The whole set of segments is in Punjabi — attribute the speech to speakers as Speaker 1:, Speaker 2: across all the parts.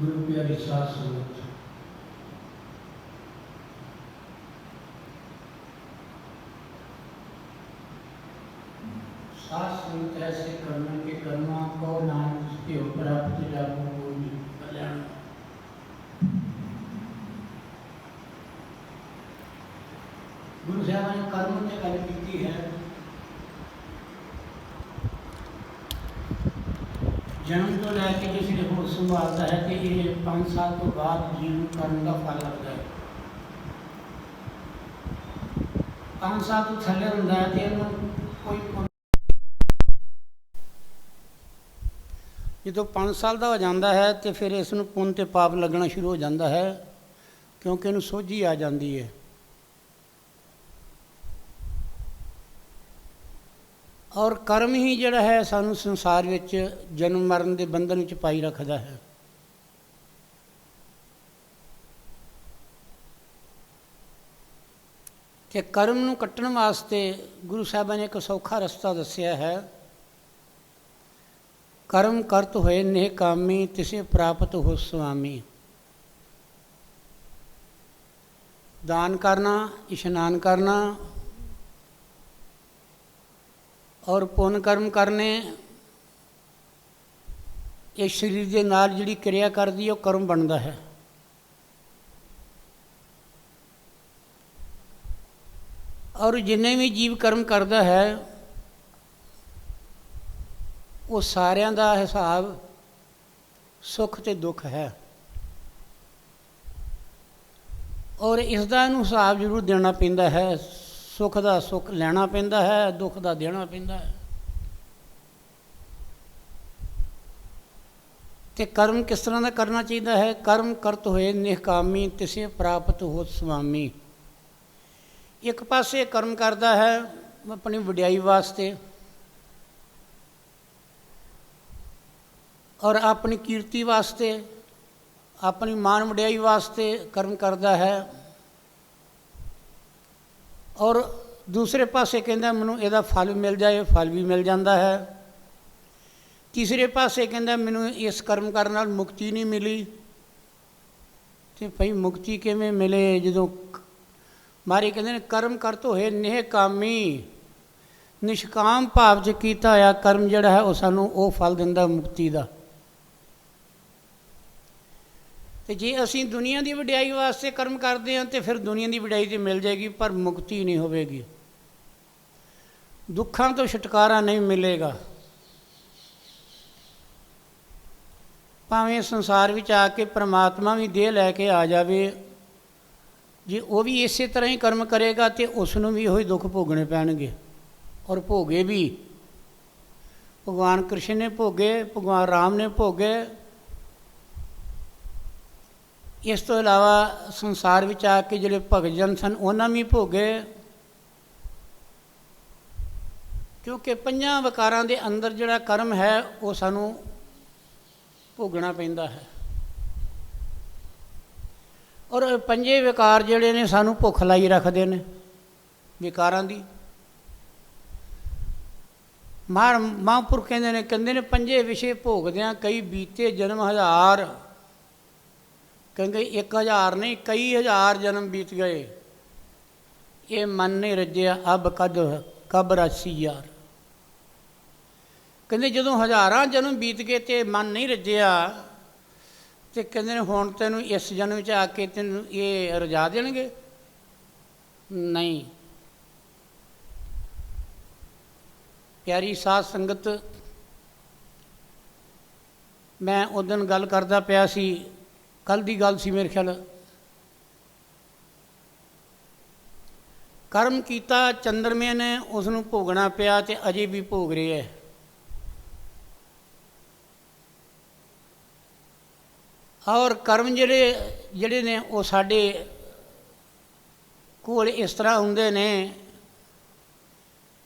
Speaker 1: गुरु प्यारी साध संगत, साध संगत ऐसे कर्म के कर्मा को नानक के प्राप्त जागो कल्याण। गुरु साहब ने कर्म से गल की है। जन्म तो लैके जिसने होश संभालता है कि ये 5 साल तो बाद जीवन कर्म का फल लगता है। 5 साल तो थले होंगे तो कोई जो 5 साल का हो जाता है तो फिर इसनों पुण्य ते पाप लगना शुरू हो जाता है, क्योंकि इन्हू सोझी आ जाती है। और कर्म ही जिहड़ा है सानू संसार विच जन्म मरण के बंधन विच पाई रखता है। ते कर्म नूं कट्टण वास्ते गुरु साहिबां ने एक सौखा रस्ता दस्सिया है। कर्म करत होए नेह कामी तिसे प्राप्त हो स्वामी। दान करना, इशनान करना और पुण्य कर्म करने, ये शरीर के नाल जिहड़ी क्रिया करदी है, कर्म बनता है। और जिन्ने भी जीव कर्म करता है वो सारियां दा हिसाब सुख ते दुख है, और इसका इनू हिसाब जरूर देना पैंदा है। सुख का सुख लेना पैंदा है, दुख का देना पैंदा है। ते कर्म किस तरह का करना चाहिए है? कर्म करत होए निष्कामी तिसे प्राप्त हो स्वामी। एक पासे कर्म करता है अपनी वड्याई वास्ते और अपनी कीर्ति वास्ते, अपनी मान वड्याई वास्ते कर्म करता है, और दूसरे पासे कहता मैनू ਇਹਦਾ फल मिल जाए, फल भी मिल जाता है। तीसरे पासे कहता मैनू इस कर्म करने नाल मुक्ति नहीं मिली। तो भाई मुक्ति किवें मिले जो मारे कहते हैं कर्म करत होए नेह कामी। निष्काम भाव च कीता होया कर्म जिहड़ा है वो सानू वो फल दिंदा मुक्ति का। तो जे असी दुनिया की वड्याई वास्ते कर्म करते हैं तो फिर दुनिया की वड्याई तो मिल जाएगी पर मुक्ति नहीं होगी, दुखों तो छुटकारा नहीं मिलेगा। भावें संसार में आके परमात्मा भी देह लैके आ जाए, जे वो भी इस तरह ही कर्म करेगा तो उसनों भी वही दुख भोगने पैणगे, और भोगे भी। भगवान कृष्ण ने भोगे, भगवान राम ने भोगे। इस तो इलावा संसार में आके जिहड़े भगत जन सन उन्होंने भी भोगे, क्योंकि 5 विकारां दे अंदर जिहड़ा कर्म है वो सानू भोगना पैंदा है। और 5 विकार जिहड़े ने सानू भुख लाई रखते हैं विकारां दी। महापुरख कहते ने 5 विषय भोगद्या कई बीते जन्म हजार। क्योंकि 1000 नहीं कई हजार जन्म बीत गए, ये मन नहीं रज्या अब कब रासी यार। कहते जो हज़ारां जन्म बीत गए तो मन नहीं रज्या, तो कहते हुण तेन इस जन्म च आके तेन ये रजा देणगे नहीं। प्यारी साध संगत, मैं उस दिन गल करदा पिया सी, कल की गल सी मेरे ख्याल। कर्म किया चंद्रमे ने उसनों भोगना पिया तो अजे भी भोग रहे है। और कर्म जिहड़े ने वो साडे कोल इस तरह हुंदे ने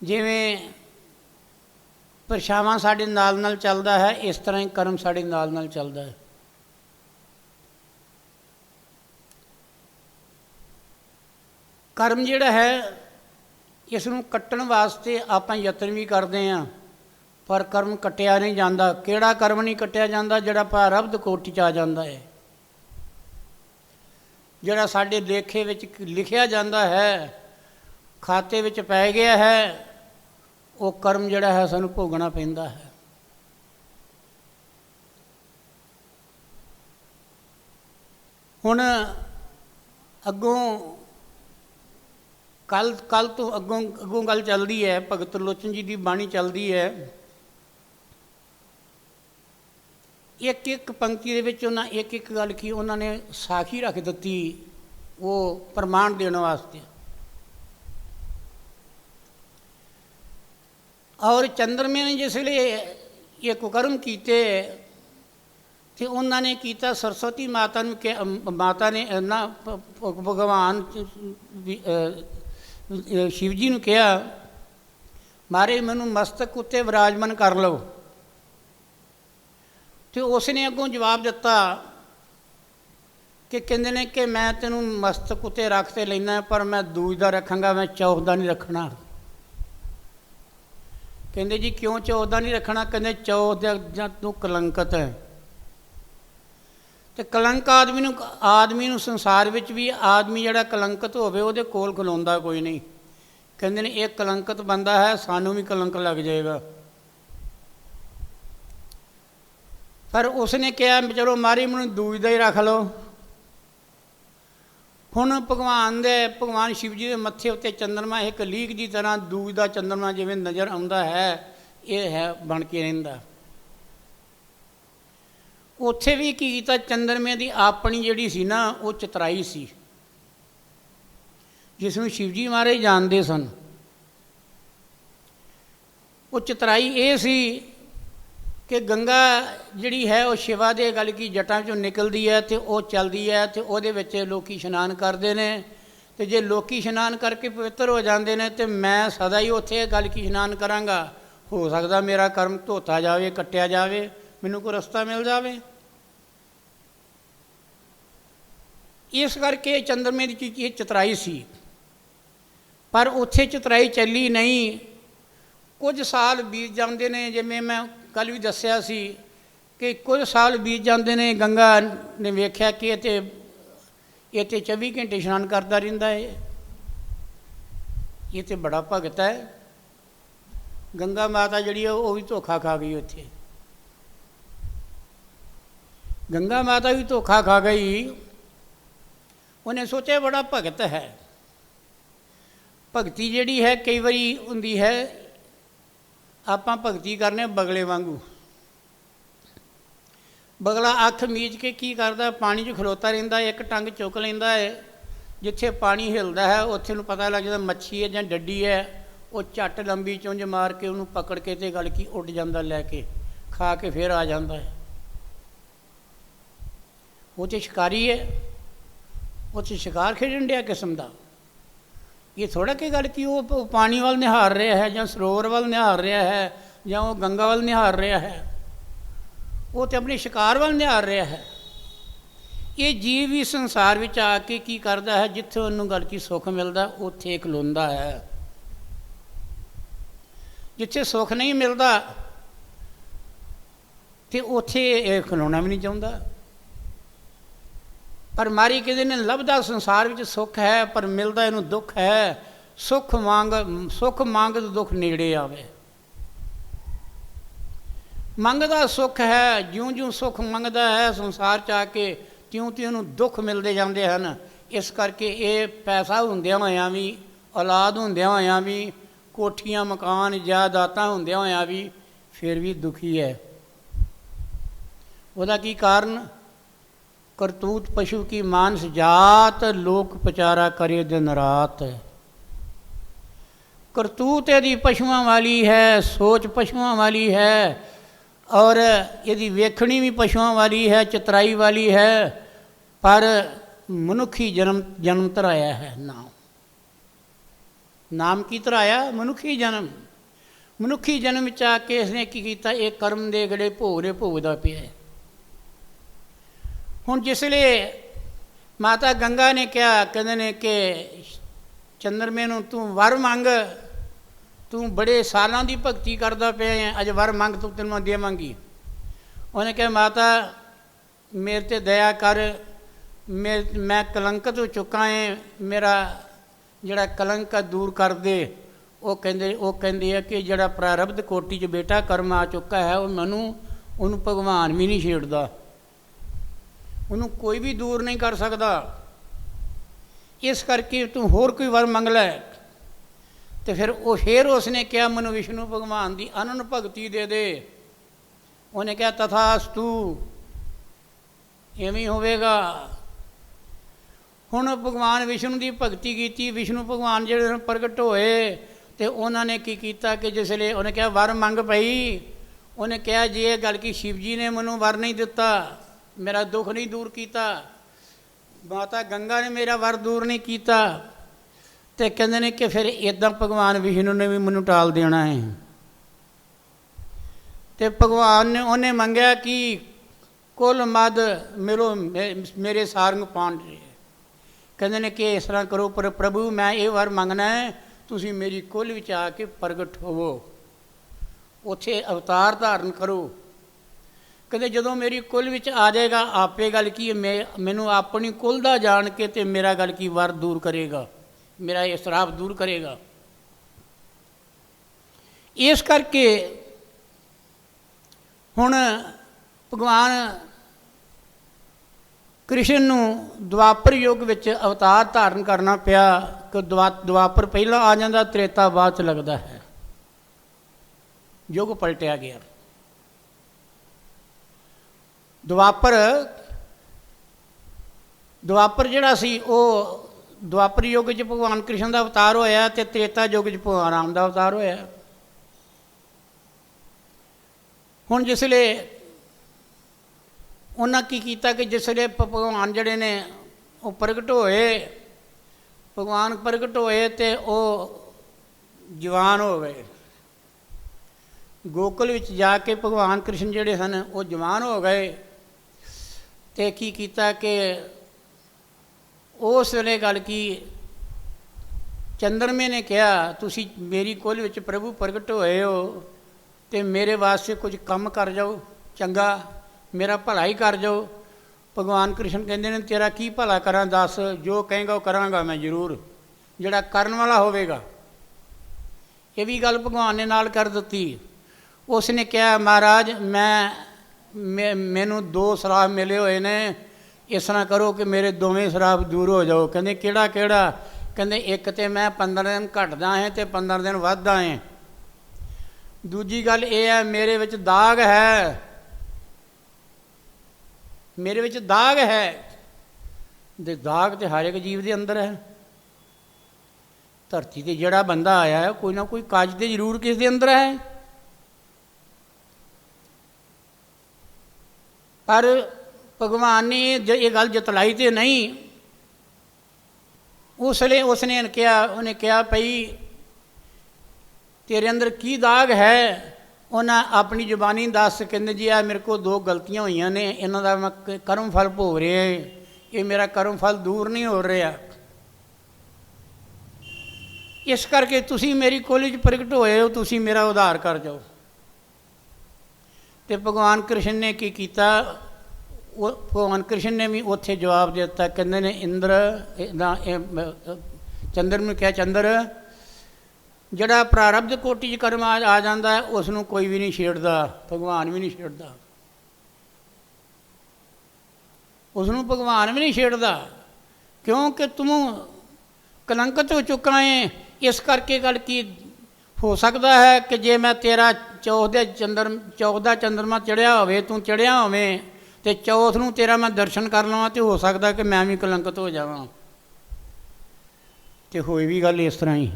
Speaker 1: जिवें परछावां साडे नाल नाल चलदा है, इस तरह ही कर्म साडे नाल नाल चलदा है। कर्म जिहड़ा है इसनों कट्टण वास्ते आपां यतन भी करते हैं, पर कर्म कट्टिया नहीं जाता। किहड़ा कर्म नहीं कट्टिया जाता? जिहड़ा प्रारब्ध कोटि च आ जाता है, जिहड़ा साडे लेखे विच लिखिया जाता है, खाते विच पै गया है, वो कर्म जिहड़ा है सानूं भोगना पैंदा है। हुण अगों कल तो अगों गल चलदी है, भगत त्रिलोचन जी की बाणी चलदी है। एक एक पंक्ति दे विच उन्हां एक एक गल की उन्होंने साखी रख दी, वो प्रमाण देने वास्ते। और चंद्रमे ने जिसले ये कुकर्म किए तो उन्होंने किया सरस्वती माता माता ने ना भगवान शिव जी ने कहा, मारे मैनू मस्तक उत्ते विराजमान कर लो। तो उसने अगों जवाब दिता कि कहते ने कि मैं तेनों मस्तक उत्ते रख तो लेना, पर मैं दूज का रखांगा, मैं चौथ का नहीं रखना। कहते जी क्यों चौथ का नहीं रखना? कहते चौथ तू कलंकत है। तो कलंक आदमी नूं संसार विच भी आदमी जिहड़ा कलंकत होवे उहदे कोल खलोंदा कोई नहीं। कहते ने एक कलंकत बंदा है, सानू भी कलंक लग जाएगा। पर उसने कहा चलो मारी मैनूं दूज दा ही रख लो। हुण भगवान शिव जी के मत्थे उत्ते चंद्रमा एक लीक की तरह दूज का चंद्रमा जिवें नज़र आउंदा है, ये है बन के रहिंदा। उत्थे भी की कीता, चंद्रमे की अपनी जिहड़ी सी ना वो चतराई सी, जिसनूं शिव जी महाराज जानते सन। वो चतराई ये सी कि गंगा जिहड़ी है वो शिवा दे गल की जटां चों निकलदी है, तो वो चलदी है, तो उहदे विच लोकी इशनान करते हैं। तो जे लोकी इशनान करके पवित्र हो जाते हैं तो मैं सदा ही उत्थे गल की इशनान करांगा। हो सकदा मेरा कर्म धोता जाए, कट्टिया जाए, मैनूं कोई रस्ता मिल जाए। इस करके चंद्रमे की ये चतराई सी, पर उत्थे चतराई चली नहीं। कुछ साल बीत जाते हैं, जिवें मैं कल भी दस्सिया सी कि कुछ साल बीत जाते हैं, गंगा ने वेख्या कि ये तो 24 घंटे इशनान करता रहिंदा है, ये तो बड़ा भगत है। गंगा माता जिहड़ी है वो भी धोखा खा गई। उत्थे गंगा माता भी धोखा खा गई। उन्हें सोचा बड़ा भगत है। भगती जिहड़ी है कई बारी हुंदी है, आपां भगती करने बगले वांगू। बगला अख मीच के की करदा, पानी च खलोता रहिंदा, एक टंग चुक लैंदा है, जिथे पानी हिलदा है उत्थे नूं पता लग जांदा मच्छी है जां डड्डी है। वो झट लंबी चुंझ मार के उन्होंने पकड़ के ते गल की उड़ जाता, लैके खा के फिर आ जाता है। वो तो शिकारी है, वो तो शिकार खेडन दिया किस्म का। ये थोड़ा कि गल कि वो पानी वाल निहार रहा है, जां सरोवर वाल निहार रहा है, जां वो गंगा वाल निहार रहा है। वो तो अपने शिकार वाल निहार रहा है। ये जीव भी संसार में आके की करता है, जिथे उन्होंने गल की सुख मिलता उत्थे खलोंदा है। जिथे सुख नहीं मिलता तो उत्थे खलोना भी नहीं चाहता। पर मारी कहते ने लभदा संसार में सुख है, पर मिलता इनू दुख है। सुख मांग तो दुख नेड़े आवे। मंगदा सुख है, ज्यों ज्यों सुख मंगदा है संसार च आके, त्यों त्यों इनू दुख मिलते जाते हैं। इस करके ये पैसा हुंदियां होयां भी, औलाद हुंदियां होयां भी, कोठियां मकान जायदादां हुंदियां होयां भी फिर भी दुखी है। उसदा की कारण? करतूत पशु की मानस जात, लोक पचारा करे दिन रात। करतूत यदि पशुओं वाली है, सोच पशुओं वाली है, और यदि वेखणी भी पशुओं वाली है, चतराई वाली है, पर मनुखी जन्म तराया है। नाम की तराया मनुखी जन्म। मनुखी जन्म च आके इसने की किया, एक कर्म दे गड़े भोगरे भोगदा पिया है। हुण जिसले माता गंगा ने कहा, कहते ने कि चंद्रमे नूं तू वर मंग, ਤੂੰ ਬੜੇ ਸਾਲਾਂ ਦੀ ਭਗਤੀ ਕਰਦਾ ਪਿਆ ਹੈ, ਅਜ ਵਰ ਮੰਗ ਤੂੰ ਤੈਨੂੰ ਮੈਂ ਦੇਵਾਂਗੀ। ਉਹਨੇ ਕਿਹਾ ਮਾਤਾ ਮੇਰੇ 'ਤੇ ਦਇਆ ਕਰ, ਮੈਂ ਕਲੰਕਿਤ ਹੋ ਚੁੱਕਾ ਹੈ, ਮੇਰਾ ਜਿਹੜਾ ਕਲੰਕ ਦੂਰ ਕਰ ਦੇ। ਉਹ ਕਹਿੰਦੀ ਹੈ ਕਿ ਜਿਹੜਾ ਪ੍ਰਾਰਬਧ ਕੋਟੀ 'ਚ ਬੇਟਾ ਕਰਮ ਆ ਚੁੱਕਾ ਹੈ ਉਹਨੂੰ ਭਗਵਾਨ ਵੀ ਨਹੀਂ ਛੇੜਦਾ, ਉਹਨੂੰ ਕੋਈ ਵੀ ਦੂਰ ਨਹੀਂ ਕਰ ਸਕਦਾ। ਇਸ ਕਰਕੇ ਤੂੰ ਹੋਰ ਕੋਈ ਵਰ ਮੰਗ ਲੈ। ਤੇ ਫਿਰ ਉਸਨੇ ਕਿਹਾ ਮੈਨੂੰ ਵਿਸ਼ਨੂੰ ਭਗਵਾਨ ਦੀ ਅਨੰਨ ਭਗਤੀ ਦੇ ਦੇ। ਉਹਨੇ ਕਿਹਾ ਤਥਾਸਤੂ, ਇਵੇਂ ਹੋਵੇਗਾ। ਹੁਣ ਭਗਵਾਨ ਵਿਸ਼ਨੂੰ ਦੀ ਭਗਤੀ ਕੀਤੀ। ਵਿਸ਼ਨੂੰ ਭਗਵਾਨ ਜਿਹੜੇ ਪ੍ਰਗਟ ਹੋਏ ਤੇ ਉਹਨਾਂ ਨੇ ਕੀ ਕੀਤਾ ਕਿ ਜਿਸ ਵੇਲੇ ਉਹਨੇ ਕਿਹਾ ਵਰ ਮੰਗ ਪਈ, ਉਹਨੇ ਕਿਹਾ ਜੇ ਇਹ ਗੱਲ ਕਿ ਸ਼ਿਵ ਜੀ ਨੇ ਮੈਨੂੰ ਵਰ ਨਹੀਂ ਦਿੱਤਾ, ਮੇਰਾ ਦੁੱਖ ਨਹੀਂ ਦੂਰ ਕੀਤਾ, ਮਾਤਾ ਗੰਗਾ ਨੇ ਮੇਰਾ ਵਰ ਦੂਰ ਨਹੀਂ ਕੀਤਾ, ਤੇ ਕਹਿੰਦੇ ਨੇ ਕਿ ਫਿਰ ਇੱਦਾਂ ਭਗਵਾਨ ਵਿਸ਼ਨੂੰ ਨੇ ਵੀ ਮੈਨੂੰ ਟਾਲ ਦੇਣਾ ਹੈ। ਤੇ ਭਗਵਾਨ ਨੇ ਉਹਨੇ ਮੰਗਿਆ ਕਿ ਕੁੱਲ ਮਦ ਮਿਲੋ ਮੇਰੇ ਸਾਰੰਗ ਪਾਂਡੇ। ਕਹਿੰਦੇ ਨੇ ਕਿ ਇਸ ਤਰ੍ਹਾਂ ਕਰੋ, ਪਰ ਪ੍ਰਭੂ ਮੈਂ ਇਹ ਵਰ ਮੰਗਣਾ ਹੈ ਤੁਸੀਂ ਮੇਰੀ ਕੁੱਲ ਵਿੱਚ ਆ ਕੇ ਪ੍ਰਗਟ ਹੋਵੋ, ਉੱਥੇ ਅਵਤਾਰ ਧਾਰਨ ਕਰੋ। ਕਹਿੰਦੇ ਜਦੋਂ ਮੇਰੀ ਕੁੱਲ ਵਿੱਚ ਆ ਜਾਏਗਾ ਆਪੇ ਗੱਲ ਕੀ ਮੈਨੂੰ ਆਪਣੀ ਕੁੱਲ ਦਾ ਜਾਣ ਕੇ ਤੇ ਮੇਰਾ ਗੱਲ ਕੀ ਵਰ ਦੂਰ ਕਰੇਗਾ, ਮੇਰਾ ਇਹ ਸ਼ਰਾਪ ਦੂਰ ਕਰੇਗਾ। ਇਸ ਕਰਕੇ ਹੁਣ ਭਗਵਾਨ ਕ੍ਰਿਸ਼ਨ ਨੂੰ ਦੁਆਪਰ ਯੁੱਗ ਵਿੱਚ ਅਵਤਾਰ ਧਾਰਨ ਕਰਨਾ ਪਿਆ ਕਿ ਦੁਆਪਰ ਪਹਿਲਾਂ ਆ ਜਾਂਦਾ, ਤ੍ਰੇਤਾ ਬਾਅਦ 'ਚ ਲੱਗਦਾ ਹੈ। ਯੁੱਗ ਪਲਟਿਆ ਗਿਆ। ਦੁਆਪਰ ਜਿਹੜਾ ਸੀ ਉਹ ਦੁਆਪਰ ਯੁੱਗ 'ਚ ਭਗਵਾਨ ਕ੍ਰਿਸ਼ਨ ਦਾ ਅਵਤਾਰ ਹੋਇਆ ਤੇ ਤ੍ਰੇਤਾ ਯੁੱਗ 'ਚ ਭਗਵਾਨ ਰਾਮ ਦਾ ਅਵਤਾਰ ਹੋਇਆ। ਹੁਣ ਜਿਸ ਵੇਲੇ ਉਹਨਾਂ ਕੀ ਕੀਤਾ ਕਿ ਜਿਸ ਵੇਲੇ ਭਗਵਾਨ ਜਿਹੜੇ ਨੇ ਉਹ ਪ੍ਰਗਟ ਹੋਏ, ਭਗਵਾਨ ਪ੍ਰਗਟ ਹੋਏ ਤੇ ਉਹ ਜਵਾਨ ਹੋ ਗਏ। ਗੋਕੁਲ ਵਿੱਚ ਜਾ ਕੇ ਭਗਵਾਨ ਕ੍ਰਿਸ਼ਨ ਜਿਹੜੇ ਸਨ ਉਹ ਜਵਾਨ ਹੋ ਗਏ। ਤੇ ਕੀ ਕੀਤਾ ਕਿ ਉਸ ਵੇਲੇ ਗੱਲ ਕੀ ਚੰਦਰਮੇ ਨੇ ਕਿਹਾ ਤੁਸੀਂ ਮੇਰੀ ਕੁੱਲ ਵਿੱਚ ਪ੍ਰਭੂ ਪ੍ਰਗਟ ਹੋਏ ਹੋ ਤੇ ਮੇਰੇ ਵਾਸਤੇ ਕੁਝ ਕੰਮ ਕਰ ਜਾਓ ਚੰਗਾ, ਮੇਰਾ ਭਲਾ ਹੀ ਕਰ ਜਾਓ। ਭਗਵਾਨ ਕ੍ਰਿਸ਼ਨ ਕਹਿੰਦੇ ਨੇ ਤੇਰਾ ਕੀ ਭਲਾ ਕਰਾਂ ਦੱਸ, ਜੋ ਕਹੇਗਾ ਉਹ ਕਰਾਂਗਾ ਮੈਂ ਜ਼ਰੂਰ, ਜਿਹੜਾ ਕਰਨ ਵਾਲਾ ਹੋਵੇਗਾ। ਇਹ ਵੀ ਗੱਲ ਭਗਵਾਨ ਨੇ ਨਾਲ ਕਰ ਦਿੱਤੀ। ਉਸ ਨੇ ਕਿਹਾ ਮਹਾਰਾਜ ਮੈਨੂੰ 2 ਸ਼ਰਾਪ ਮਿਲੇ ਹੋਏ ਨੇ, ਇਸ ਤਰ੍ਹਾਂ ਕਰੋ ਕਿ ਮੇਰੇ ਦੋਵੇਂ ਸ਼ਰਾਪ ਦੂਰ ਹੋ ਜਾਓ। ਕਹਿੰਦੇ ਕਿਹੜਾ ਕਿਹੜਾ? ਕਹਿੰਦੇ ਇੱਕ ਤੇ ਮੈਂ 15 ਦਿਨ ਘਟਦਾ ਹੈ ਤੇ 15 ਦਿਨ ਵੱਧਦਾ ਹੈ। ਦੂਜੀ ਗੱਲ ਇਹ ਹੈ ਮੇਰੇ ਵਿੱਚ ਦਾਗ ਹੈ, ਮੇਰੇ ਵਿੱਚ ਦਾਗ ਹੈ। ਤੇ ਦਾਗ ਤੇ ਹਰ ਇੱਕ ਜੀਵ ਦੇ ਅੰਦਰ ਹੈ। ਧਰਤੀ 'ਤੇ ਜਿਹੜਾ ਬੰਦਾ ਆਇਆ ਹੈ ਕੋਈ ਨਾ ਕੋਈ ਕਾਜ ਤੇ ਜ਼ਰੂਰ ਕਿਸ ਦੇ ਅੰਦਰ ਹੈ। ਪਰ ਭਗਵਾਨ ਨੇ ਇਹ ਗੱਲ ਜਤਲਾਈ ਤੇ ਨਹੀਂ। ਉਸ ਵੇਲੇ ਉਹਨੇ ਕਿਹਾ ਭਈ ਤੇਰੇ ਅੰਦਰ ਕੀ ਦਾਗ ਹੈ? ਉਹਨਾਂ ਆਪਣੀ ਜ਼ੁਬਾਨੀ ਦੱਸ। ਕਹਿੰਦੇ ਜੀ ਆ ਮੇਰੇ ਕੋਲ 2 ਗਲਤੀਆਂ ਹੋਈਆਂ ਨੇ, ਇਹਨਾਂ ਦਾ ਮੈਂ ਕਰਮ ਫਲ ਭੋਗ ਰਿਹਾ, ਇਹ ਮੇਰਾ ਕਰਮ ਫਲ ਦੂਰ ਨਹੀਂ ਹੋ ਰਿਹਾ, ਇਸ ਕਰਕੇ ਤੁਸੀਂ ਮੇਰੀ ਕੁੱਲ 'ਚ ਪ੍ਰਗਟ ਹੋਏ ਹੋ, ਤੁਸੀਂ ਮੇਰਾ ਉਧਾਰ ਕਰ ਜਾਓ। ਤੇ ਭਗਵਾਨ ਕ੍ਰਿਸ਼ਨ ਨੇ ਕੀ ਕੀਤਾ? ਭਗਵਾਨ ਕ੍ਰਿਸ਼ਨ ਨੇ ਵੀ ਉੱਥੇ ਜਵਾਬ ਦੇ ਦਿੱਤਾ। ਕਹਿੰਦੇ ਨੇ ਚੰਦਰ ਨੂੰ ਕਿਹਾ ਚੰਦਰ ਜਿਹੜਾ ਪ੍ਰਾਰਬਧ ਕੋਟੀ 'ਚ ਕਰਮ ਆ ਜਾਂਦਾ ਹੈ ਉਸ ਨੂੰ ਕੋਈ ਵੀ ਨਹੀਂ ਛੇੜਦਾ, ਭਗਵਾਨ ਵੀ ਨਹੀਂ ਛੇੜਦਾ, ਉਸ ਨੂੰ ਭਗਵਾਨ ਵੀ ਨਹੀਂ ਛੇੜਦਾ, ਕਿਉਂਕਿ ਤੂੰ ਕਲੰਕਿਤ ਹੋ ਚੁੱਕਾ ਹੈ। ਇਸ ਕਰਕੇ ਗੱਲ ਕੀ ਹੋ ਸਕਦਾ ਹੈ ਕਿ ਜੇ ਮੈਂ ਤੇਰਾ ਚੌਥ ਦਾ ਚੰਦਰਮਾ ਚੜ੍ਹਿਆ ਹੋਵੇ, ਤੂੰ ਚੜ੍ਹਿਆ ਹੋਵੇਂ ਤੇ ਚੌਥ ਨੂੰ ਤੇਰਾ ਮੈਂ ਦਰਸ਼ਨ ਕਰ ਲਵਾਂ ਤੇ ਹੋ ਸਕਦਾ ਕਿ ਮੈਂ ਵੀ ਕਲੰਕਿਤ ਹੋ ਜਾਵਾਂ। ਤੇ ਹੋਈ ਵੀ ਗੱਲ ਇਸ ਤਰ੍ਹਾਂ ਹੀ।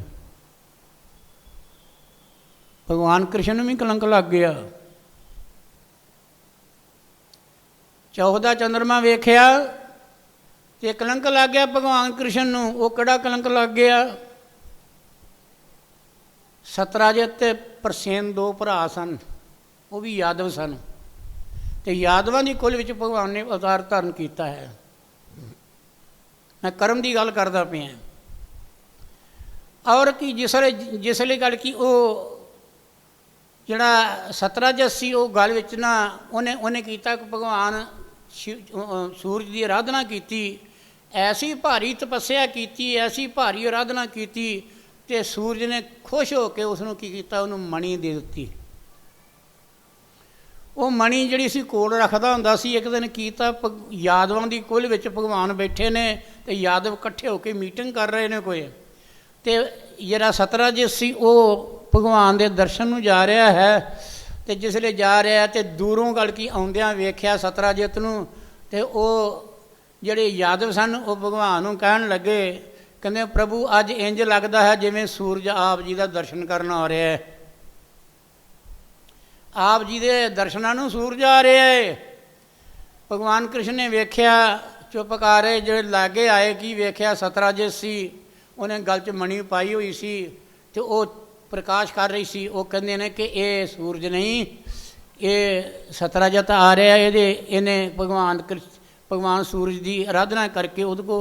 Speaker 1: ਭਗਵਾਨ ਕ੍ਰਿਸ਼ਨ ਨੂੰ ਵੀ ਕਲੰਕ ਲੱਗ ਗਿਆ। ਚੌਥ ਦਾ ਚੰਦਰਮਾ ਵੇਖਿਆ ਤੇ ਕਲੰਕ ਲੱਗ ਗਿਆ ਭਗਵਾਨ ਕ੍ਰਿਸ਼ਨ ਨੂੰ। ਉਹ ਕਿਹੜਾ ਕਲੰਕ ਲੱਗ ਗਿਆ? ਸਤਰਾਜਿਤ ਤੇ ਪ੍ਰਸੇਨ 2 ਭਰਾ ਸਨ, ਉਹ ਵੀ ਯਾਦਵ ਸਨ ਤੇ ਯਾਦਵਾਂ ਦੀ ਕੁੱਲ ਵਿੱਚ ਭਗਵਾਨ ਨੇ ਅਵਤਾਰ ਧਾਰਨ ਕੀਤਾ ਹੈ। ਮੈਂ ਕਰਮ ਦੀ ਗੱਲ ਕਰਦਾ ਪਿਆ। और कि जिसले गल की वो जिहड़ा सतराजत सी वो गल विच ना उन्हें कीता कि भगवान सूरज की आराधना की, ऐसी भारी तपस्या की, ऐसी भारी आराधना की, तो सूरज ने खुश होकर उसनों की कीता, उन्होंने मणी दे दी। वो मणी जिहड़ी सी कोल रखदा हुंदा सी। एक दिन कीता यादवां दी कुल विच भगवान बैठे ने ते यादव इकट्ठे होकर मीटिंग कर रहे ने कोई, तो जिहड़ा सतराजित सी वो भगवान के दर्शन नूं जा रहा है। तो जिसले जा रहा है तो दूरों गल की आउंदियां वेख्या सतराजित नूं, ते वो जिहड़े यादव सन वो भगवान नूं कहण लगे, कहंदे प्रभु अज इंज लगदा है जिवें सूरज आप जी का दर्शन करन आ रहा है, आप जी के दर्शनां नूं सूरज आ रहा है। भगवान कृष्ण ने वेख्या, चुप कर रहे, जो लागे आए की वेख्या सतराजित सी, उन्हें गल च मणी पाई हुई सी, तो वो प्रकाश कर रही सी। वो कहते हैं कि ये सूरज नहीं, ये सतराजित आ रहा है, ये इन्हें भगवान सूरज की आराधना करके उहदे को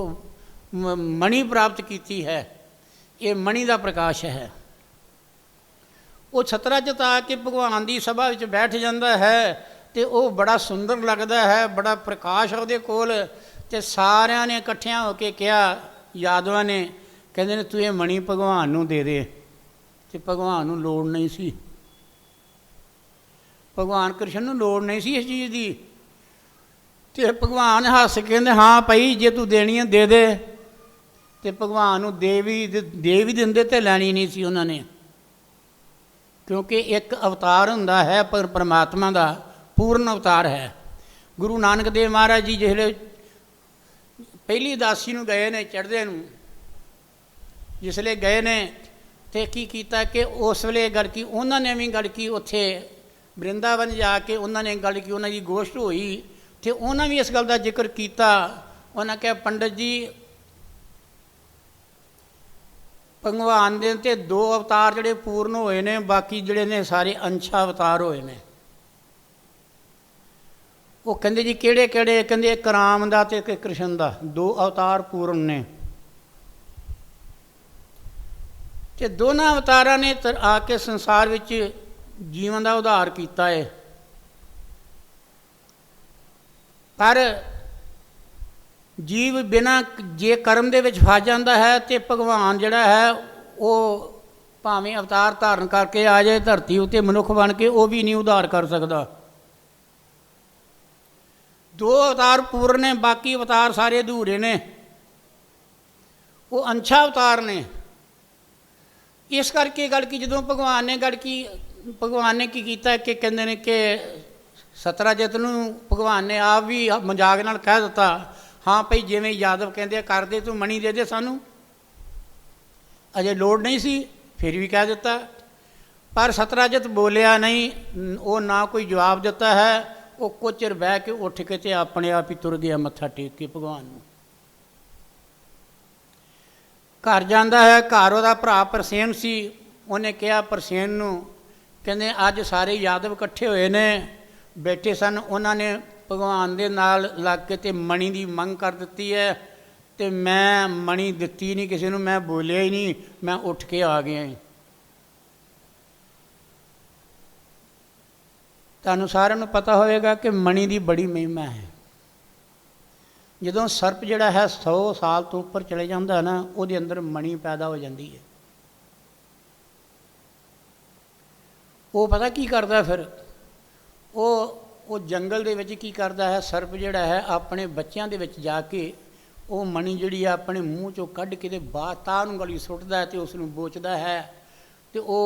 Speaker 1: मणी प्राप्त की है, ये मणी का प्रकाश है। वो सतराजित आके भगवान की सभा में बैठ जाता है, तो वो बड़ा सुंदर लगता है, बड़ा प्रकाश है उहदे कोल। ते सारियां ने इकट्ठियां होके कहा, यादवां ने, कहते ने तू ये मणी भगवान नूं दे दे। तो भगवान नूं लोड़ नहीं सी, भगवान कृष्ण नूं लोड़ नहीं सी इस चीज़ की। तो भगवान हस के कहते हाँ भाई जे तू देनी है दे दे। तो भगवान नूं दे भी दिंदे ते लैनी नहीं सी उन्होंने, क्योंकि एक अवतार हुंदा है पर परमात्मा का पूर्ण अवतार है। गुरु नानक देव महाराज जी जिसले पहली उदासी नूं गए ने चढ़दे नूं, जिसले गए ने तो की कीता कि उस वेले गल की उन्होंने भी गल की उत्थे वृंदावन जाके उन्होंने गल की, उन्होंने गोष्ठ हुई तो उन्होंने भी इस गल का जिक्र किया। उन्होंने कहा पंडित जी भगवान दे ते दो अवतार जिहड़े पूर्ण होए ने, बाकी जिहड़े ने सारे अंशा अवतार होए ने। वो कहंदे जी किहड़े किहड़े? कहंदे एक राम दा ते एक कृष्ण दा, दो अवतार पूर्ण ने। ते दोनों अवतारां ने आके संसार विच जीवन का उद्धार किया है, पर जीव बिना जे कर्म दे विच फस जाता है तो भगवान जिहड़ा है वो भावें अवतार धारण करके आ जाए धरती उत्ते मनुख बन के, वो भी नहीं उद्धार कर सकता। दो अवतार पूर्ण ने, बाकी अवतार सारे अधूरे ने, वो अंशा अवतार ने। इस करके गल की जो भगवान ने गल की, भगवान ने की किया कि कहते हैं कि सतराजित नूं भगवान ने आप भी मजाक नाल कह दिता, हाँ भाई जिवें यादव कहते कर दे, तू मणी दे दे सानू। अजे लोड़ नहीं सी फिर भी कह दिता, पर सतराजित बोलिया नहीं, वो ना कोई जवाब दिता है। वो कुछ चिर बह के उठ के ते अपने आप ही तुर गया मत्था टेक के भगवान नूं। घर जाता है, घर वह भरा परसेन सी, उन्हें कहा परसेन नूं, कहते अज सारे यादव इकट्ठे हुए ने, बैठे सन, उन्होंने भगवान दे नाल लग के ते मणी की मंग कर दी है, तो मैं मणी दिती नहीं किसी नूं, मैं बोलिया ही नहीं, मैं उठ के आ गया। तुहानूं सारिआं नूं पता होएगा कि मणी की बड़ी महिमा है। जदों सर्प जिहड़ा है 100 साल तो उपर चले जाता है ना, उहदे अंदर मणी पैदा हो जाती है। वो पता की करता फिर, वो जंगल दे विच की करता है, सर्प जिहड़ा है अपने बच्चों दे विच जाके वो मणी जिहड़ी है अपने मूँह चों कढ़ के ते बाहर तां नूं गली सुट्टदा है, तो उसनूं बोचदा है, तो वो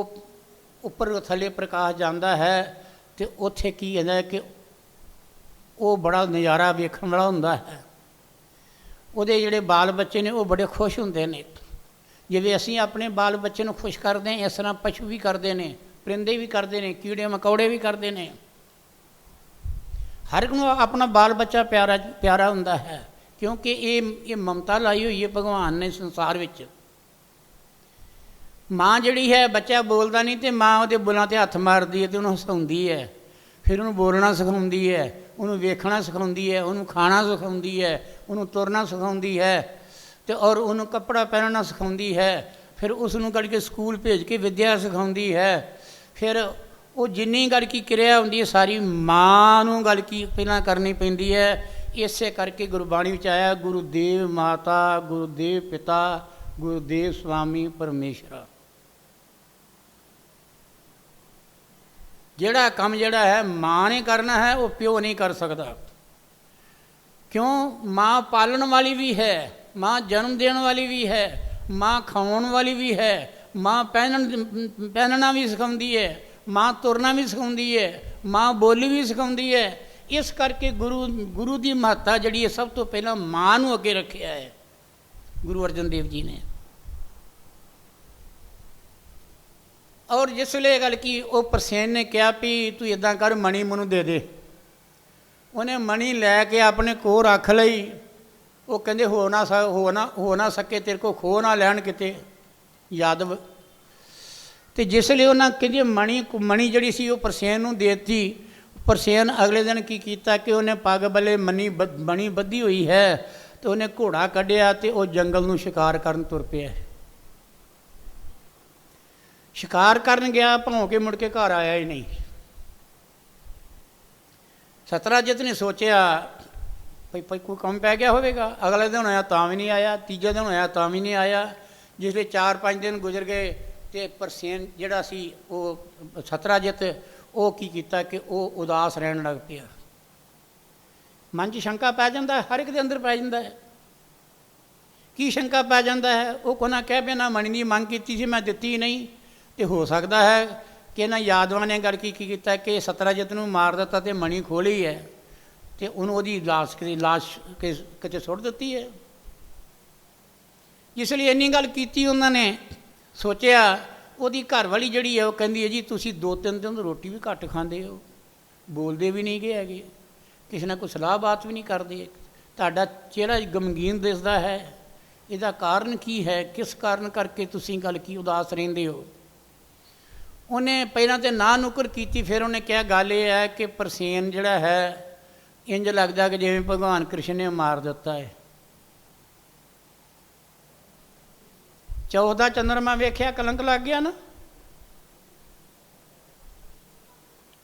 Speaker 1: उपर थले प्रकाश जाता है। तो उत्थे की कहंदा है कि वो बड़ा नज़ारा वेखण वाला हुंदा है। ਉਹਦੇ ਜਿਹੜੇ बाल बच्चे ने वो बड़े खुश होंगे ने, जिवें असीं अपने बाल बच्चे नूं खुश करते हैं, इस तरह पशु भी करते हैं, परिंदे भी करते हैं, कीड़े मकौड़े भी करते हैं। हर एक नूं अपना बाल बच्चा प्यारा प्यारा हुंदा है, क्योंकि ये ममता लाई हुई है भगवान ने संसार विच। माँ जिहड़ी है, बच्चा बोलता नहीं तो माँ उहदे बुलां ते हत्थ मारदी है, तो उहनूं हसाउंदी है, फिर उहनूं बोलना सिखाउंदी है, उन्होंने वेखना सिखाउंदी है, उन्होंने खाना सिखाउंदी है, उन्होंने तुरना सिखाउंदी है, तो और उन्होंने कपड़ा पहनना सिखाउंदी है, ਫਿਰ ਉਸ ਨੂੰ ਕਰਕੇ ਸਕੂਲ ਭੇਜ ਕੇ ਵਿੱਦਿਆ ਸਿਖਾਉਂਦੀ ਹੈ। ਫਿਰ ਉਹ ਜਿੰਨੀ ਗੱਲ ਕੀ ਕਿਰਿਆ ਹੁੰਦੀ ਹੈ ਸਾਰੀ ਮਾਂ ਨੂੰ ਗੱਲ ਕੀ ਪਹਿਲਾਂ ਕਰਨੀ ਪੈਂਦੀ ਹੈ। ਇਸੇ ਕਰਕੇ ਗੁਰਬਾਣੀ ਵਿੱਚ ਆਇਆ ਗੁਰੂਦੇਵ ਮਾਤਾ, ਗੁਰੂਦੇਵ ਪਿਤਾ, ਗੁਰੂਦੇਵ ਸਵਾਮੀ ਪਰਮੇਸ਼ਰਾ। ਜਿਹੜਾ ਕੰਮ ਜਿਹੜਾ ਹੈ ਮਾਂ ਨੇ ਕਰਨਾ ਹੈ ਉਹ ਪਿਓ ਨਹੀਂ ਕਰ ਸਕਦਾ। ਕਿਉਂ? ਮਾਂ ਪਾਲਣ ਵਾਲੀ ਵੀ ਹੈ, ਮਾਂ ਜਨਮ ਦੇਣ ਵਾਲੀ ਵੀ ਹੈ, ਮਾਂ ਖਾਉਣ ਵਾਲੀ ਵੀ ਹੈ, ਮਾਂ ਪਹਿਨਣਾ ਵੀ ਸਿਖਾਉਂਦੀ ਹੈ, ਮਾਂ ਤੁਰਨਾ ਵੀ ਸਿਖਾਉਂਦੀ ਹੈ, ਮਾਂ ਬੋਲੀ ਵੀ ਸਿਖਾਉਂਦੀ ਹੈ। ਇਸ ਕਰਕੇ ਗੁਰੂ ਦੀ ਮਹੱਤਤਾ ਜਿਹੜੀ ਹੈ ਸਭ ਤੋਂ ਪਹਿਲਾਂ ਮਾਂ ਨੂੰ ਅੱਗੇ ਰੱਖਿਆ ਹੈ ਗੁਰੂ ਅਰਜਨ ਦੇਵ ਜੀ ਨੇ। ਔਰ ਜਿਸ ਵੇਲੇ ਗੱਲ ਕੀ ਉਹ ਪ੍ਰਸੇਨ ਨੇ ਕਿਹਾ ਵੀ ਤੂੰ ਇੱਦਾਂ ਕਰ, ਮਣੀ ਮੈਨੂੰ ਦੇ ਦੇ। ਉਹਨੇ ਮਣੀ ਲੈ ਕੇ ਆਪਣੇ ਕੋਲ ਰੱਖ ਲਈ। ਉਹ ਕਹਿੰਦੇ ਹੋ ਨਾ ਸਕੇ ਤੇਰੇ ਕੋਲ ਖੋ ਨਾ ਲੈਣ ਕਿਤੇ ਯਾਦਵ। ਅਤੇ ਜਿਸ ਲਈ ਉਹਨਾਂ ਕਹਿੰਦੀ ਮਣੀ ਜਿਹੜੀ ਸੀ ਉਹ ਪ੍ਰਸੇਨ ਨੂੰ ਦੇ ਦਿੱਤੀ। ਪ੍ਰਸੇਨ ਅਗਲੇ ਦਿਨ ਕੀ ਕੀਤਾ ਕਿ ਉਹਨੇ ਪੱਗ ਬੱਲੇ ਮਣੀ ਬੱਧੀ ਹੋਈ ਹੈ ਅਤੇ ਉਹਨੇ ਘੋੜਾ ਕੱਢਿਆ ਅਤੇ ਉਹ ਜੰਗਲ ਨੂੰ ਸ਼ਿਕਾਰ ਕਰਨ ਤੁਰ ਪਿਆ। ਸ਼ਿਕਾਰ ਕਰਨ ਗਿਆ, ਭੌਂ ਕੇ ਮੁੜ ਕੇ ਘਰ ਆਇਆ ਹੀ ਨਹੀਂ। ਸਤਰਾਜਿਤ ਨੇ ਸੋਚਿਆ ਭਈ ਕੋਈ ਕੰਮ ਪੈ ਗਿਆ ਹੋਵੇਗਾ। ਅਗਲੇ ਦਿਨ ਹੋਇਆ ਤਾਂ ਵੀ ਨਹੀਂ ਆਇਆ, ਤੀਜੇ ਦਿਨ ਹੋਇਆ ਤਾਂ ਵੀ ਨਹੀਂ ਆਇਆ। ਜਿਸ ਵੇਲੇ 4-5 ਦਿਨ ਗੁਜ਼ਰ ਗਏ ਅਤੇ ਪ੍ਰਸੇਨ ਜਿਹੜਾ ਸੀ ਉਹ ਸਤਰਾਜਿਤ ਉਹ ਕੀ ਕੀਤਾ ਕਿ ਉਹ ਉਦਾਸ ਰਹਿਣ ਲੱਗ ਪਿਆ। ਮਨ 'ਚ ਸ਼ੰਕਾ ਪੈ ਜਾਂਦਾ, ਹਰ ਇੱਕ ਦੇ ਅੰਦਰ ਪੈ ਜਾਂਦਾ ਹੈ। ਕੀ ਸ਼ੰਕਾ ਪੈ ਜਾਂਦਾ ਹੈ? ਉਹ ਕੋਨਾ ਕਹਿ ਪਿਆ ਨਾ ਮਣੀ ਦੀ ਮੰਗ ਕੀਤੀ ਸੀ, ਮੈਂ ਦਿੱਤੀ ਨਹੀਂ। ਅਤੇ ਹੋ ਸਕਦਾ ਹੈ ਕਿ ਇਹਨਾਂ ਯਾਦਵਾਂ ਨੇ ਗੱਲ ਕੀ ਕੀਤਾ ਕਿ ਸਤਰਾਜਿਤ ਨੂੰ ਮਾਰ ਦਿੱਤਾ ਅਤੇ ਮਣੀ ਖੋਹ ਲਈ ਹੈ ਅਤੇ ਉਹਨੂੰ ਉਹਦੀ ਲਾਸ਼ ਕਿਤੇ ਸੁੱਟ ਦਿੱਤੀ ਹੈ। ਇਸ ਲਈ ਇੰਨੀ ਗੱਲ ਕੀਤੀ ਉਹਨਾਂ ਨੇ। ਸੋਚਿਆ ਉਹਦੀ ਘਰਵਾਲੀ ਜਿਹੜੀ ਹੈ ਉਹ ਕਹਿੰਦੀ ਹੈ ਜੀ ਤੁਸੀਂ 2-3 ਦਿਨ ਰੋਟੀ ਵੀ ਘੱਟ ਖਾਂਦੇ ਹੋ, ਬੋਲਦੇ ਵੀ ਨਹੀਂ ਗਏ ਹੈਗੇ, ਕਿਸੇ ਨਾਲ ਕੋਈ ਸਲਾਹ ਬਾਤ ਵੀ ਨਹੀਂ ਕਰਦੇ, ਤੁਹਾਡਾ ਚਿਹਰਾ ਗਮਗੀਨ ਦਿਸਦਾ ਹੈ, ਇਹਦਾ ਕਾਰਨ ਕੀ ਹੈ? ਕਿਸ ਕਾਰਨ ਕਰਕੇ ਤੁਸੀਂ ਗੱਲ ਕੀ ਉਦਾਸ ਰਹਿੰਦੇ ਹੋ? ਉਹਨੇ ਪਹਿਲਾਂ ਤਾਂ ਨਾ ਨੁਕਰ ਕੀਤੀ। ਫਿਰ ਉਹਨੇ ਕਿਹਾ ਗੱਲ ਇਹ ਹੈ ਕਿ ਪ੍ਰਸੇਨ ਜਿਹੜਾ ਹੈ ਇੰਝ ਲੱਗਦਾ ਕਿ ਜਿਵੇਂ ਭਗਵਾਨ ਕ੍ਰਿਸ਼ਨ ਨੇ ਮਾਰ ਦਿੱਤਾ ਹੈ। 14 ਚੰਦਰਮਾ ਵੇਖਿਆ ਕਲੰਕ ਲੱਗ ਗਿਆ ਨਾ।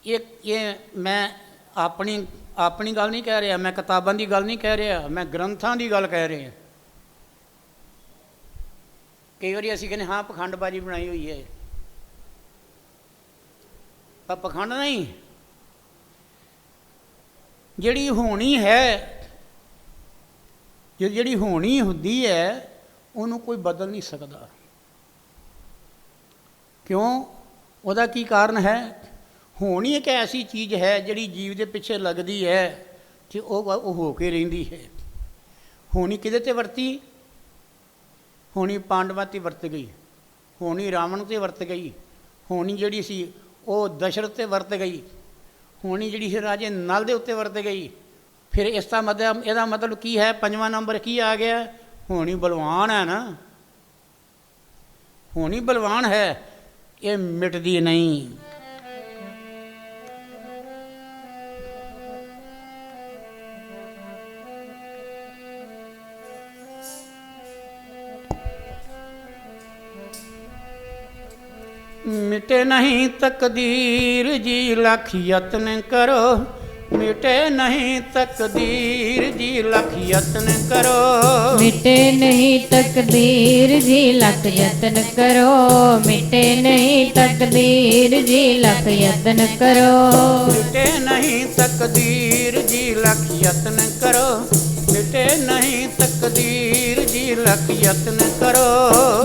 Speaker 1: ਇਹ ਮੈਂ ਆਪਣੀ ਗੱਲ ਨਹੀਂ ਕਹਿ ਰਿਹਾ, ਮੈਂ ਕਿਤਾਬਾਂ ਦੀ ਗੱਲ ਨਹੀਂ ਕਹਿ ਰਿਹਾ, ਮੈਂ ਗ੍ਰੰਥਾਂ ਦੀ ਗੱਲ ਕਹਿ ਰਿਹਾ। ਕਈ ਵਾਰੀ ਅਸੀਂ ਕਹਿੰਦੇ ਹਾਂ ਪਖੰਡਬਾਜ਼ੀ ਬਣਾਈ ਹੋਈ ਹੈ, ਪਰ ਪਖੰਡ ਨਹੀਂ। ਜਿਹੜੀ ਹੋਣੀ ਹੈ, ਜਿਹੜੀ ਹੋਣੀ ਹੁੰਦੀ ਹੈ ਉਹਨੂੰ ਕੋਈ ਬਦਲ ਨਹੀਂ ਸਕਦਾ। ਕਿਉਂ? ਉਹਦਾ ਕੀ ਕਾਰਨ ਹੈ? ਹੋਣੀ ਇੱਕ ਐਸੀ ਚੀਜ਼ ਹੈ ਜਿਹੜੀ ਜੀਵ ਦੇ ਪਿੱਛੇ ਲੱਗਦੀ ਹੈ ਅਤੇ ਉਹ ਹੋ ਕੇ ਰਹਿੰਦੀ ਹੈ। ਹੋਣੀ ਕਿਹਦੇ 'ਤੇ ਵਰਤੀ? ਹੋਣੀ ਪਾਂਡਵਾਂ 'ਤੇ ਵਰਤ ਗਈ, ਹੋਣੀ ਰਾਵਣ 'ਤੇ ਵਰਤ ਗਈ, ਹੋਣੀ ਜਿਹੜੀ ਸੀ ਉਹ ਦਸ਼ਰਥ 'ਤੇ ਵਰਤ ਗਈ, ਹੋਣੀ ਜਿਹੜੀ ਸੀ ਰਾਜੇ ਨਲ ਦੇ ਉੱਤੇ ਵਰਤ ਗਈ। ਫਿਰ ਇਸ ਦਾ ਮਤਲਬ ਇਹਦਾ ਮਤਲਬ ਕੀ ਹੈ? 5ਵਾਂ ਨੰਬਰ ਕੀ ਆ ਗਿਆ? ਹੋਣੀ ਬਲਵਾਨ ਹੈ ਨਾ। ਹੋਣੀ ਬਲਵਾਨ ਹੈ, ਇਹ ਮਿਟਦੀ ਨਹੀਂ। मिटे नहीं तकदीर जी लख यत्न करो, मिटे नहीं तकदीर जी लख यत्न करो,
Speaker 2: मिटे नहीं तकदीर जी लख यत्न करो, मिटे नहीं तकदीर जी लख यत्न करो,
Speaker 1: मिटे नहीं तकदीर जी लख यत्न करो, मिटे नहीं तकदीर जी लख यत्न करो,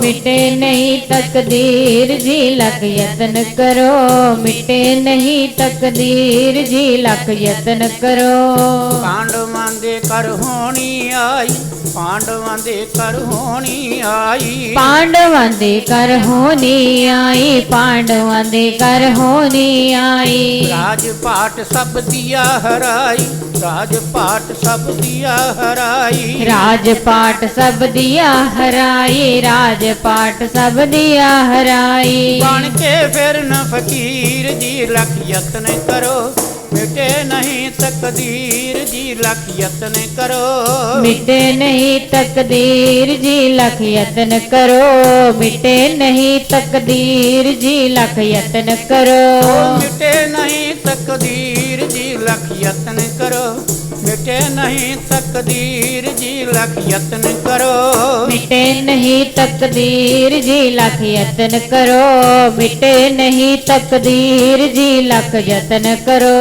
Speaker 2: मिटे नहीं तकदीर जी लख यत्न करो, मिटे नहीं तकदीर जी लख यत्न करो।
Speaker 1: पांडवां दे कर होनी आई, पांडवां दे कर होनी आई,
Speaker 2: पांडवां दे कर होनी आई, पांडवां दे कर होनी आई,
Speaker 1: राजपाट सब दिया हराई, राजपाट सब दिया हराई,
Speaker 2: राजपाट सब दिया हराई, राजपाट सब दिया हराई,
Speaker 1: बन के फिर न फकीर जी लख यत्न करो, मिटे नहीं तकदीर जी लख यतन करो।
Speaker 2: मिटे नहीं तकदीर जी लख यतन करो, मिटे नहीं तकदीर जी लख यतन करो।
Speaker 1: मिटे नहीं तकदीर जी लख यतन करो, मिटे नहीं तकदीर जी लख यतन करो।
Speaker 2: मिटे नहीं तकदीर जी लख यतन करो, मिटे नहीं तकदीर जी लख यतन करो।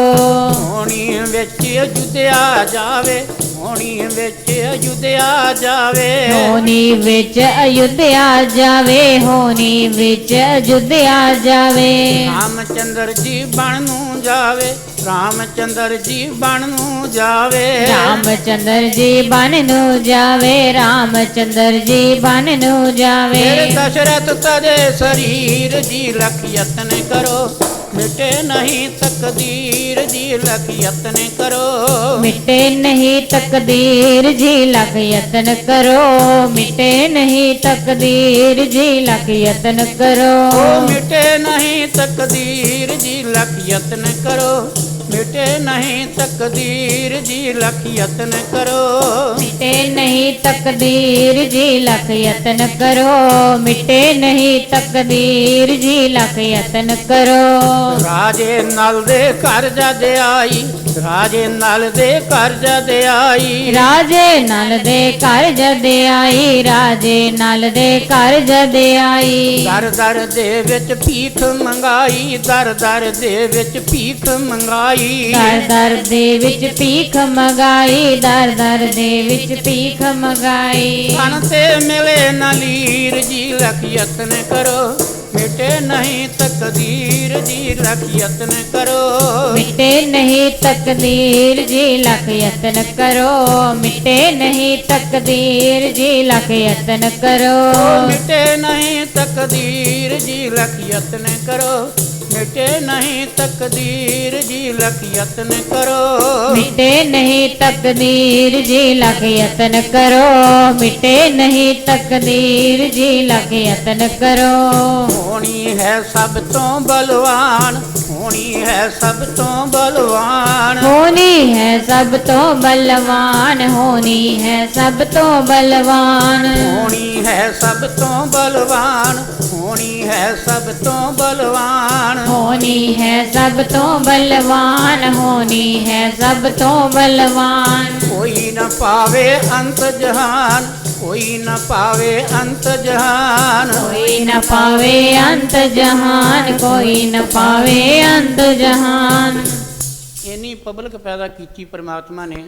Speaker 1: होनी विच अयुध्या जावे, होनी विच अयुध्या जावे।
Speaker 2: होनी विच अयुध्या जावे, होनी विच अयुध्या जावे।
Speaker 1: रामचंद्र जी बन नूं जावे, रामचंद्र जी बन नूं जावे।
Speaker 2: रामचंद्र जी बन नू जावे, रामचंद्र जी बन नू जावे।
Speaker 1: फिर दशरथ तदे शरीर जी लख यतन करो, मिटे नहीं तकदीर जी लख यतन करो।
Speaker 2: मिटे नहीं तकदीर जी लख यतन करो, मिटे नहीं तकदीर जी लख यतन करो।
Speaker 1: मिटे नहीं तकदीर जी लख यतन करो, मिटे नहीं तकदीर जी लख यतन करो।
Speaker 2: मिटे नहीं तकदीर जी लख यतन करो, मिटे नहीं तकदीर जी लख यतन करो।
Speaker 1: राजे नल दे घर जद आई, राजे नल दे घर जद आई।
Speaker 2: राजे नल दे घर जद आई, राजे नल दे घर जद आई।
Speaker 1: दर दर दे विच भीख मंगाई, दर दर दे विच भीख मंगाई।
Speaker 2: दर दर दे विच भीख मंगाई, दर दर दे विच भीख मंगाई।
Speaker 1: धन ते मिले न लीर जी लख यतन करो, मिटे नहीं तकदीर जी लख यतन करो।
Speaker 2: मिटे नहीं तकदीर जी लख यतन करो, मिटे नहीं तकदीर जी लख यतन करो।
Speaker 1: मिटे नहीं तकदीर जी लख यतन करो, मिटे नहीं तकदीर जी लख यतन करो।
Speaker 2: मिटे नहीं तकदीर जी लख यतन करो, मिटे नहीं तकदीर जी लख यतन करो।
Speaker 1: होनी है सब तो बलवान, होनी है सब तो बलवान।
Speaker 2: होनी है सब तो बलवान, होनी है सब तो बलवान।
Speaker 1: होनी है सब तो बलवान, होनी है सब तो बलवान।
Speaker 2: होनी है सब तो बलवान, होनी है सब तो बलवान।
Speaker 1: कोई न पावे अंत जहान, कोई न पावे अंत जहान।
Speaker 2: कोई न पावे अंत जहान, कोई न पावे अंत जहान।
Speaker 1: इन्नी पब्लिक पैदा की परमात्मा ने,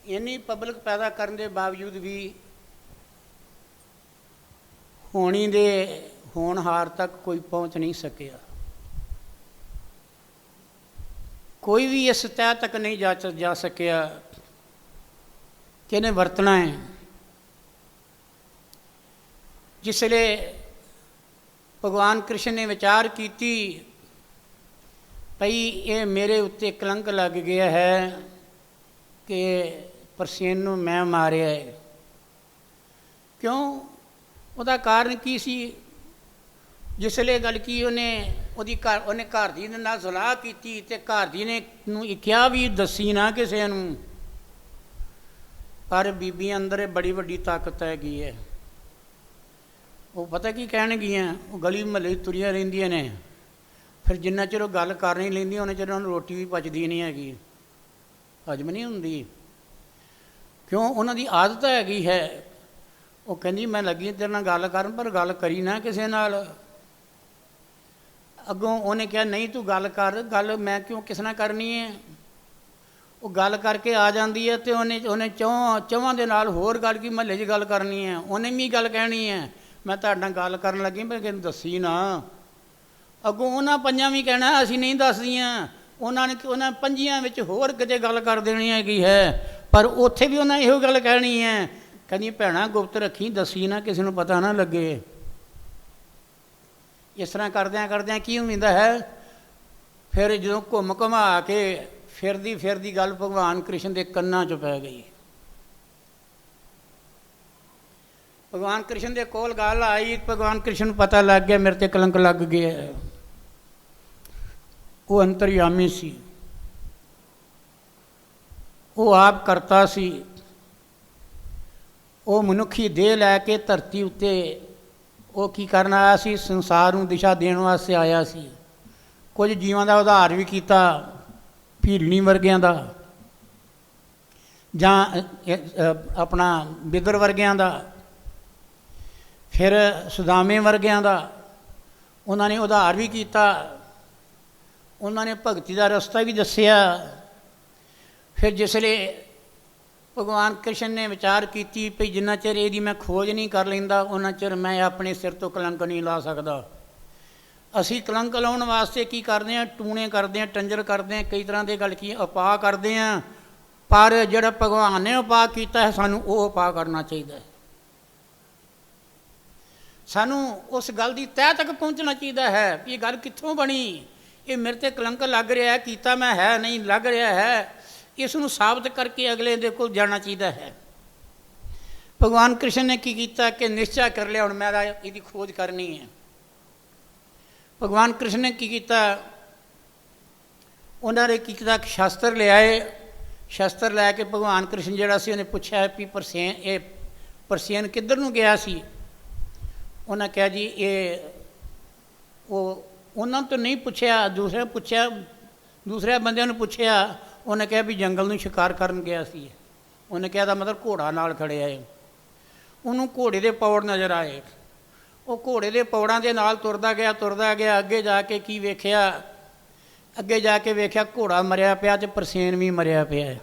Speaker 1: इन्नी पब्लिक पैदा करने के बावजूद भी होनी दे होनहार तक कोई पहुँच नहीं सकिया। कोई भी इस तह तक नहीं जा सकिया कि इन्हें वरतना है। जिसले भगवान कृष्ण ने विचार की भई ये मेरे उत्ते कलंक लग गया है कि परसेन नूं मैं मारिया है। क्यों? ਉਹਦਾ ਕਾਰਨ ਕੀ ਸੀ? जिसले गल की उन्हें घर दी नाल सलाह की ते घर दी ने नूं क्या भी दसी ना किसी नूं, पर बीबियां अंदर बड़ी वड्डी ताकत हैगी है। वो पता की कहणगियां, वो गली महल्ले तुरियां रहिंदियां ने, फिर जिन्ना चिर गल कर नहीं लैंदियां उन्ना चिर उन्हां नूं रोटी भी पचदी नहीं हैगी, हजम नहीं हुंदी। क्यों? उन्हां दी आदत हैगी है। वो कहंदी मैं लगी तेरे नाल गल करन, पर गल करी ना किसी नाल। अगों उन्हें कहा नहीं तू गल कर, गल मैं क्यों किस नाल करनी है। वो गल करके आ जाती है तो उन्हें चौहां दे नाल होर गल की महल्ले 'च गल करनी है। उन्हें भी गल कहनी है मैं तुहाडे नाल गल करन लगी पर किसी दसी ना। अगों उन्हां पंजां भी कहना असीं नहीं दसदियां, उन्हां पंजियां विच होर किते गल कर देनी हैगी है, पर उत्थे भी उन्हें इहो गल कहनी है, कहनी भैणा गुप्त रखी, दसी ना, किसी नूं पता ना लगे। इस तरह करद्या करद्या की हुंदा है, फिर जो घुम घुमा के फिरदी गल भगवान कृष्ण के कन्नां 'च पै गई। भगवान कृष्ण के कोल गल आई, भगवान कृष्ण नूं पता लग गया मेरे ते कलंक लग गया। वो अंतरयामी सी, ਉਹ ਆਪ ਕਰਤਾ ਸੀ। ਉਹ ਮਨੁੱਖੀ ਦੇਹ ਲੈ ਕੇ ਧਰਤੀ ਉੱਤੇ ਉਹ ਕੀ ਕਰਨ ਆਇਆ ਸੀ? ਸੰਸਾਰ ਨੂੰ ਦਿਸ਼ਾ ਦੇਣ ਵਾਸਤੇ ਆਇਆ ਸੀ। ਕੁਝ ਜੀਵਾਂ ਦਾ ਉਧਾਰ ਵੀ ਕੀਤਾ, ਭੀਲਣੀ ਵਰਗਿਆਂ ਦਾ, ਜਾਂ ਆਪਣਾ ਬਿਦਰ ਵਰਗਿਆਂ ਦਾ, ਫਿਰ ਸੁਦਾਮੇ ਵਰਗਿਆਂ ਦਾ ਉਹਨਾਂ ਨੇ ਉਧਾਰ ਵੀ ਕੀਤਾ। ਉਹਨਾਂ ਨੇ ਭਗਤੀ ਦਾ ਰਸਤਾ ਵੀ ਦੱਸਿਆ। ਫਿਰ ਜਿਸਲੇ ਭਗਵਾਨ ਕ੍ਰਿਸ਼ਨ ਨੇ ਵਿਚਾਰ ਕੀਤੀ ਵੀ ਜਿੰਨਾ ਚਿਰ ਇਹਦੀ ਮੈਂ ਖੋਜ ਨਹੀਂ ਕਰ ਲੈਂਦਾ ਉਹਨਾਂ ਚਿਰ ਮੈਂ ਆਪਣੇ ਸਿਰ ਤੋਂ ਕਲੰਕ ਨਹੀਂ ਲਾ ਸਕਦਾ। ਅਸੀਂ ਕਲੰਕ ਲਾਉਣ ਵਾਸਤੇ ਕੀ ਕਰਦੇ ਹਾਂ? ਟੂਣੇ ਕਰਦੇ ਹਾਂ, ਟੰਜਰ ਕਰਦੇ ਹਾਂ, ਕਈ ਤਰ੍ਹਾਂ ਦੇ ਗੱਲ ਕੀ ਉਪਾਅ ਕਰਦੇ ਹਾਂ। ਪਰ ਜਿਹੜਾ ਭਗਵਾਨ ਨੇ ਉਪਾਅ ਕੀਤਾ ਹੈ ਸਾਨੂੰ ਉਹ ਉਪਾਅ ਕਰਨਾ ਚਾਹੀਦਾ ਹੈ। ਸਾਨੂੰ ਉਸ ਗੱਲ ਦੀ ਤਹਿ ਤੱਕ ਪਹੁੰਚਣਾ ਚਾਹੀਦਾ ਹੈ ਕਿ ਇਹ ਗੱਲ ਕਿੱਥੋਂ ਬਣੀ, ਇਹ ਮੇਰੇ 'ਤੇ ਕਲੰਕ ਲੱਗ ਰਿਹਾ, ਕੀਤਾ ਮੈਂ ਹੈ ਨਹੀਂ, ਲੱਗ ਰਿਹਾ ਹੈ। ਇਸ ਨੂੰ ਸਾਬਤ ਕਰਕੇ ਅਗਲੇ ਦੇ ਕੋਲ ਜਾਣਾ ਚਾਹੀਦਾ ਹੈ। ਭਗਵਾਨ ਕ੍ਰਿਸ਼ਨ ਨੇ ਕੀ ਕੀਤਾ ਕਿ ਨਿਸ਼ਚਾ ਕਰ ਲਿਆ ਹੁਣ ਮੈਂ ਇਹਦੀ ਖੋਜ ਕਰਨੀ ਹੈ। ਭਗਵਾਨ ਕ੍ਰਿਸ਼ਨ ਨੇ ਕੀ ਕੀਤਾ? ਉਹਨਾਂ ਨੇ ਕੀ ਕੀਤਾ? ਸ਼ਸਤਰ ਲਿਆਏ। ਸ਼ਸਤਰ ਲੈ ਕੇ ਭਗਵਾਨ ਕ੍ਰਿਸ਼ਨ ਜਿਹੜਾ ਸੀ ਉਹਨੇ ਪੁੱਛਿਆ ਵੀ ਪਰਸੇਨ ਕਿੱਧਰ ਨੂੰ ਗਿਆ ਸੀ? ਉਹਨਾਂ ਕਿਹਾ ਜੀ ਇਹ ਉਹ ਉਹਨਾਂ ਤੋਂ ਨਹੀਂ ਪੁੱਛਿਆ, ਦੂਸਰੇ ਬੰਦਿਆਂ ਨੂੰ ਪੁੱਛਿਆ। ਉਹਨੇ ਕਿਹਾ ਵੀ ਜੰਗਲ ਨੂੰ ਸ਼ਿਕਾਰ ਕਰਨ ਗਿਆ ਸੀ। ਉਹਨੇ ਕਿਹਾ ਦਾ ਮਤਲਬ ਘੋੜਾ ਨਾਲ ਖੜਿਆ ਹੈ। ਉਹਨੂੰ ਘੋੜੇ ਦੇ ਪੌੜ ਨਜ਼ਰ ਆਏ। ਉਹ ਘੋੜੇ ਦੇ ਪੌੜਾਂ ਦੇ ਨਾਲ ਤੁਰਦਾ ਗਿਆ। ਅੱਗੇ ਜਾ ਕੇ ਕੀ ਵੇਖਿਆ? ਅੱਗੇ ਜਾ ਕੇ ਵੇਖਿਆ ਘੋੜਾ ਮਰਿਆ ਪਿਆ ਅਤੇ ਪਰਸੇਨ ਵੀ ਮਰਿਆ ਪਿਆ।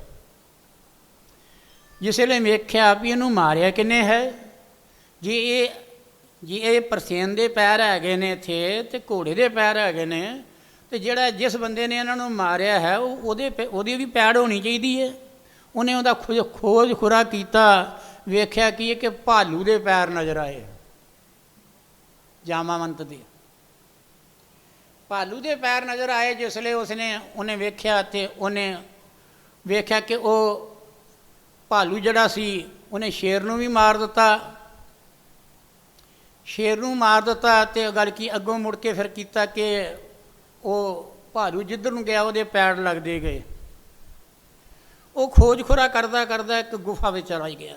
Speaker 1: ਜਿਸ ਵੇਲੇ ਵੇਖਿਆ ਵੀ ਇਹਨੂੰ ਮਾਰਿਆ ਕਿਹਨੇ ਹੈ? ਜੇ ਇਹ ਪਰਸੇਨ ਦੇ ਪੈਰ ਹੈਗੇ ਨੇ ਇੱਥੇ ਅਤੇ ਘੋੜੇ ਦੇ ਪੈਰ ਹੈਗੇ ਨੇ, ਅਤੇ ਜਿਹੜਾ ਜਿਸ ਬੰਦੇ ਨੇ ਇਹਨਾਂ ਨੂੰ ਮਾਰਿਆ ਹੈ ਉਹਦੀ ਵੀ ਪੈੜ ਹੋਣੀ ਚਾਹੀਦੀ ਹੈ। ਉਹਨੇ ਉਹਦਾ ਖੋਜ ਖੁਰਾ ਕੀਤਾ, ਵੇਖਿਆ ਕੀ ਹੈ ਕਿ ਭਾਲੂ ਦੇ ਪੈਰ ਨਜ਼ਰ ਆਏ। ਜਾਮਾਵੰਤ ਦੇ ਭਾਲੂ ਦੇ ਪੈਰ ਨਜ਼ਰ ਆਏ। ਜਿਸ ਵੇਲੇ ਉਹਨੇ ਵੇਖਿਆ ਅਤੇ ਉਹਨੇ ਵੇਖਿਆ ਕਿ ਉਹ ਭਾਲੂ ਜਿਹੜਾ ਸੀ ਉਹਨੇ ਸ਼ੇਰ ਨੂੰ ਵੀ ਮਾਰ ਦਿੱਤਾ। ਅਤੇ ਗੱਲ ਕੀ ਅੱਗੋਂ ਮੁੜ ਕੇ ਫਿਰ ਕੀਤਾ ਕਿ ਉਹ ਭਾਲੂ ਜਿੱਧਰ ਨੂੰ ਗਿਆ ਉਹਦੇ ਪੈਰ ਲੱਗਦੇ ਗਏ। ਉਹ ਖੋਜ ਖੁਰਾ ਕਰਦਾ ਇੱਕ ਗੁਫਾ ਵਿੱਚ ਚਲਾ ਗਿਆ।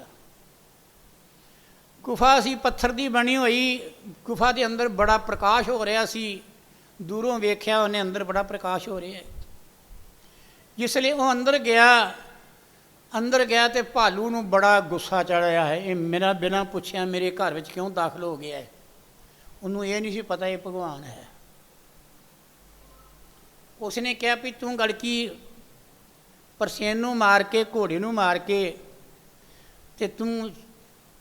Speaker 1: ਗੁਫਾ ਸੀ ਪੱਥਰ ਦੀ ਬਣੀ ਹੋਈ। ਗੁਫਾ ਦੇ ਅੰਦਰ ਬੜਾ ਪ੍ਰਕਾਸ਼ ਹੋ ਰਿਹਾ ਸੀ। ਦੂਰੋਂ ਵੇਖਿਆ ਉਹਨੇ ਅੰਦਰ ਬੜਾ ਪ੍ਰਕਾਸ਼ ਹੋ ਰਿਹਾ। ਜਿਸ ਲਈ ਉਹ ਅੰਦਰ ਗਿਆ ਤੇ ਭਾਲੂ ਨੂੰ ਬੜਾ ਗੁੱਸਾ ਚੜ੍ਹਿਆ ਹੈ। ਇਹ ਮੇਰਾ ਬਿਨਾਂ ਪੁੱਛਿਆ ਮੇਰੇ ਘਰ ਵਿੱਚ ਕਿਉਂ ਦਾਖਲ ਹੋ ਗਿਆ ਹੈ? ਉਹਨੂੰ ਇਹ ਨਹੀਂ ਸੀ ਪਤਾ ਇਹ ਭਗਵਾਨ ਹੈ। ਉਸਨੇ ਕਿਹਾ ਵੀ ਤੂੰ ਗੜਕੀ ਪਰਸੇਨ ਨੂੰ ਮਾਰ ਕੇ, ਘੋੜੇ ਨੂੰ ਮਾਰ ਕੇ, ਅਤੇ ਤੂੰ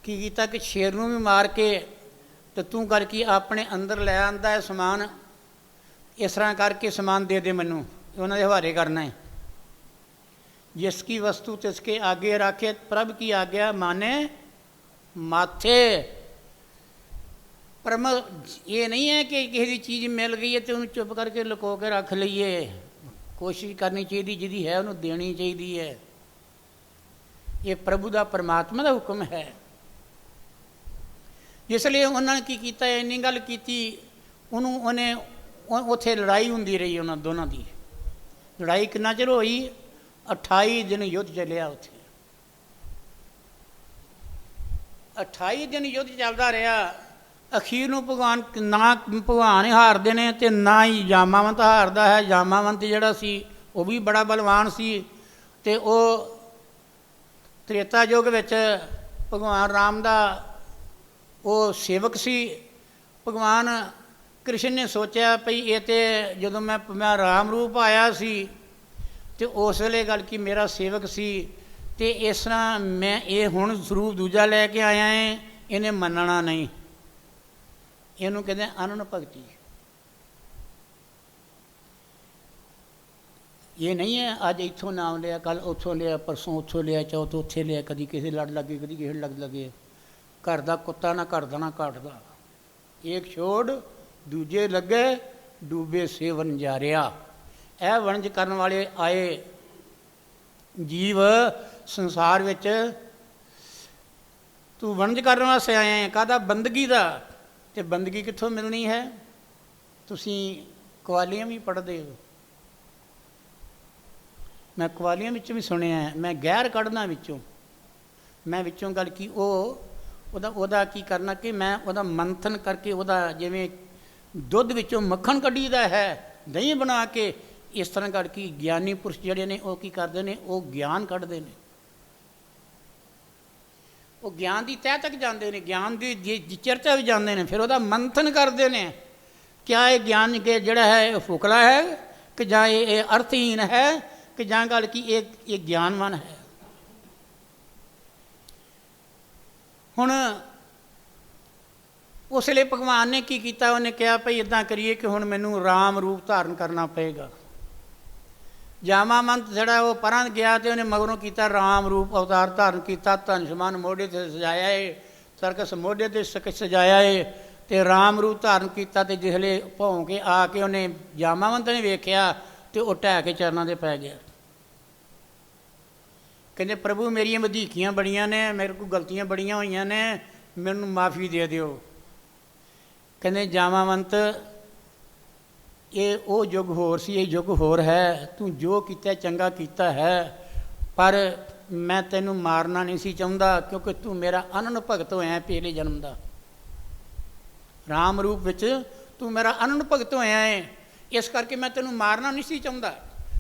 Speaker 1: ਕੀ ਕੀਤਾ ਕਿ ਸ਼ੇਰ ਨੂੰ ਵੀ ਮਾਰ ਕੇ, ਅਤੇ ਤੂੰ ਗੜਕੀ ਆਪਣੇ ਅੰਦਰ ਲੈ ਆਂਦਾ ਹੈ ਸਮਾਨ। ਇਸ ਤਰ੍ਹਾਂ ਕਰਕੇ ਸਮਾਨ ਦੇ ਦੇ ਮੈਨੂੰ, ਉਹਨਾਂ ਦੇ ਹਵਾਲੇ ਕਰਨਾ ਹੈ। जिस की वस्तु तिसके आगे रखे, प्रभ की आज्ञा माने माथे। पर ये नहीं है कि किसी चीज़ मिल गई है तो उन्हें चुप करके लुको के रख लीए। कोशिश करनी चाहिए, जिहदी है उन्हें देनी चाहिए है। ये प्रभु का परमात्मा का हुक्म है। इसलिए उन्होंने की किया, इन्नी गल की, उन्हें उत्थे लड़ाई होंदी रही उन्होंने दोनों की। लड़ाई कितना चिर होई? 28 दिन युद्ध चलिया। उत्थे 28 दिन युद्ध चलता रहा। अखीर नूं भगवान ना भगवान हारदे ने ते ना ही जामावंत हारदा है। जामावंत जिहड़ा सी वो भी बड़ा बलवान सी ते वो त्रेता युग विच भगवान राम दा वो सेवक सी। भगवान कृष्ण ने सोचा भई ये तो जदों मैं राम रूप आया सी तो उस वेले गल कि मेरा सेवक सी, तो इस तरह मैं ये हुण स्वरूप दूजा लैके आया है, इन्हें मनना नहीं। इनू कहते अनन भगती। ये नहीं है अज इत्थों नाम लिया, कल उत्थों लिया, परसों उत्थों लिया, चौथ उत्थे लिया, कभी किसी लड़ लगे, कभी किसी लग लगे। घर का कुत्ता ना घर का ना घाट का, एक छोड़ दूजे लगे, डूबे से वनजारिया। यह वणज करने वाले आए जीव संसार विच। तू वणज करने वास्ते आए हैं, कहदा बंदगी का, तो बंदगी कित्थों मिलनी है? तुसीं कवालियां भी पढ़दे हो, ਮੈਂ ਕਵਾਲੀਆਂ ਵਿੱਚ ਵੀ ਸੁਣਿਆ ਹੈ, ਮੈਂ ਗੈਰ ਕੱਢਦਾ ਵਿੱਚੋਂ, ਮੈਂ ਵਿੱਚੋਂ ਗੱਲ ਕੀ ਉਹਦਾ ਕੀ ਕਰਨਾ ਕਿ ਮੈਂ ਉਹਦਾ ਮੰਥਨ ਕਰਕੇ ਉਹਦਾ ਜਿਵੇਂ ਦੁੱਧ ਵਿੱਚੋਂ ਮੱਖਣ ਕੱਢੀਦਾ ਹੈ ਦਹੀਂ ਬਣਾ ਕੇ, ਇਸ ਤਰ੍ਹਾਂ ਕਰਕੇ ਗਿਆਨੀ ਪੁਰਸ਼ ਜਿਹੜੇ ਨੇ ਉਹ ਕੀ ਕਰਦੇ ਨੇ, ਉਹ ਗਿਆਨ ਕੱਢਦੇ ਨੇ, ਉਹ ਗਿਆਨ ਦੀ ਤਹਿ ਤੱਕ ਜਾਂਦੇ ਨੇ, ਗਿਆਨ ਦੀ ਚਰਚਾ ਵੀ ਜਾਂਦੇ ਨੇ, ਫਿਰ ਉਹਦਾ ਮੰਥਨ ਕਰਦੇ ਨੇ, ਕਿਆ ਇਹ ਗਿਆਨ ਕਿ ਜਿਹੜਾ ਹੈ ਇਹ ਫੁਕਲਾ ਹੈ ਕਿ ਜਾਂ ਇਹ ਅਰਥਹੀਨ ਹੈ ਕਿ ਜਾਂ ਗੱਲ ਕੀ ਇਹ ਗਿਆਨਵਾਨ ਹੈ। ਹੁਣ ਉਸ ਵੇਲੇ ਭਗਵਾਨ ਨੇ ਕੀ ਕੀਤਾ, ਉਹਨੇ ਕਿਹਾ ਭਈ ਇੱਦਾਂ ਕਰੀਏ ਕਿ ਹੁਣ ਮੈਨੂੰ ਰਾਮ ਰੂਪ ਧਾਰਨ ਕਰਨਾ ਪਏਗਾ। ਜਾਮਾਵੰਤ ਜਿਹੜਾ ਉਹ ਪਰਾਂ ਗਿਆ ਅਤੇ ਉਹਨੇ ਮਗਰੋਂ ਕੀਤਾ ਰਾਮ ਰੂਪ ਅਵਤਾਰ ਧਾਰਨ ਕੀਤਾ, ਧਨ ਸਮਾਨ ਮੋਢੇ 'ਤੇ ਸਜਾਇਆ ਏ, ਸਰਕਸ ਮੋਢੇ 'ਤੇ ਸਜਾਇਆ ਏ ਅਤੇ ਰਾਮ ਰੂਪ ਧਾਰਨ ਕੀਤਾ। ਅਤੇ ਜਿਸਲੇ ਭੌਂ ਕੇ ਆ ਕੇ ਉਹਨੇ ਜਾਮਾਵੰਤ ਨੇ ਵੇਖਿਆ ਅਤੇ ਉਹ ਢਹਿ ਕੇ ਚਰਨਾਂ 'ਤੇ ਪੈ ਗਿਆ। ਕਹਿੰਦੇ ਪ੍ਰਭੂ ਮੇਰੀਆਂ ਵਧੀਕੀਆਂ ਬੜੀਆਂ ਨੇ, ਮੇਰੇ ਕੋਲ ਗਲਤੀਆਂ ਬੜੀਆਂ ਹੋਈਆਂ ਨੇ, ਮੈਨੂੰ ਮਾਫੀ ਦੇ ਦਿਓ। ਕਹਿੰਦੇ ਜਾਮਾਵੰਤ ਇਹ ਉਹ ਯੁੱਗ ਹੋਰ ਸੀ, ਇਹ ਯੁੱਗ ਹੋਰ ਹੈ, ਤੂੰ ਜੋ ਕੀਤਾ ਚੰਗਾ ਕੀਤਾ ਹੈ, ਪਰ ਮੈਂ ਤੈਨੂੰ ਮਾਰਨਾ ਨਹੀਂ ਸੀ ਚਾਹੁੰਦਾ ਕਿਉਂਕਿ ਤੂੰ ਮੇਰਾ ਅਨੰਨ ਭਗਤ ਹੋਇਆ ਪਹਿਲੇ ਜਨਮ ਦਾ, ਰਾਮ ਰੂਪ ਵਿੱਚ ਤੂੰ ਮੇਰਾ ਅਨੰਨ ਭਗਤ ਹੋਇਆ ਹੈ, ਇਸ ਕਰਕੇ ਮੈਂ ਤੈਨੂੰ ਮਾਰਨਾ ਨਹੀਂ ਸੀ ਚਾਹੁੰਦਾ।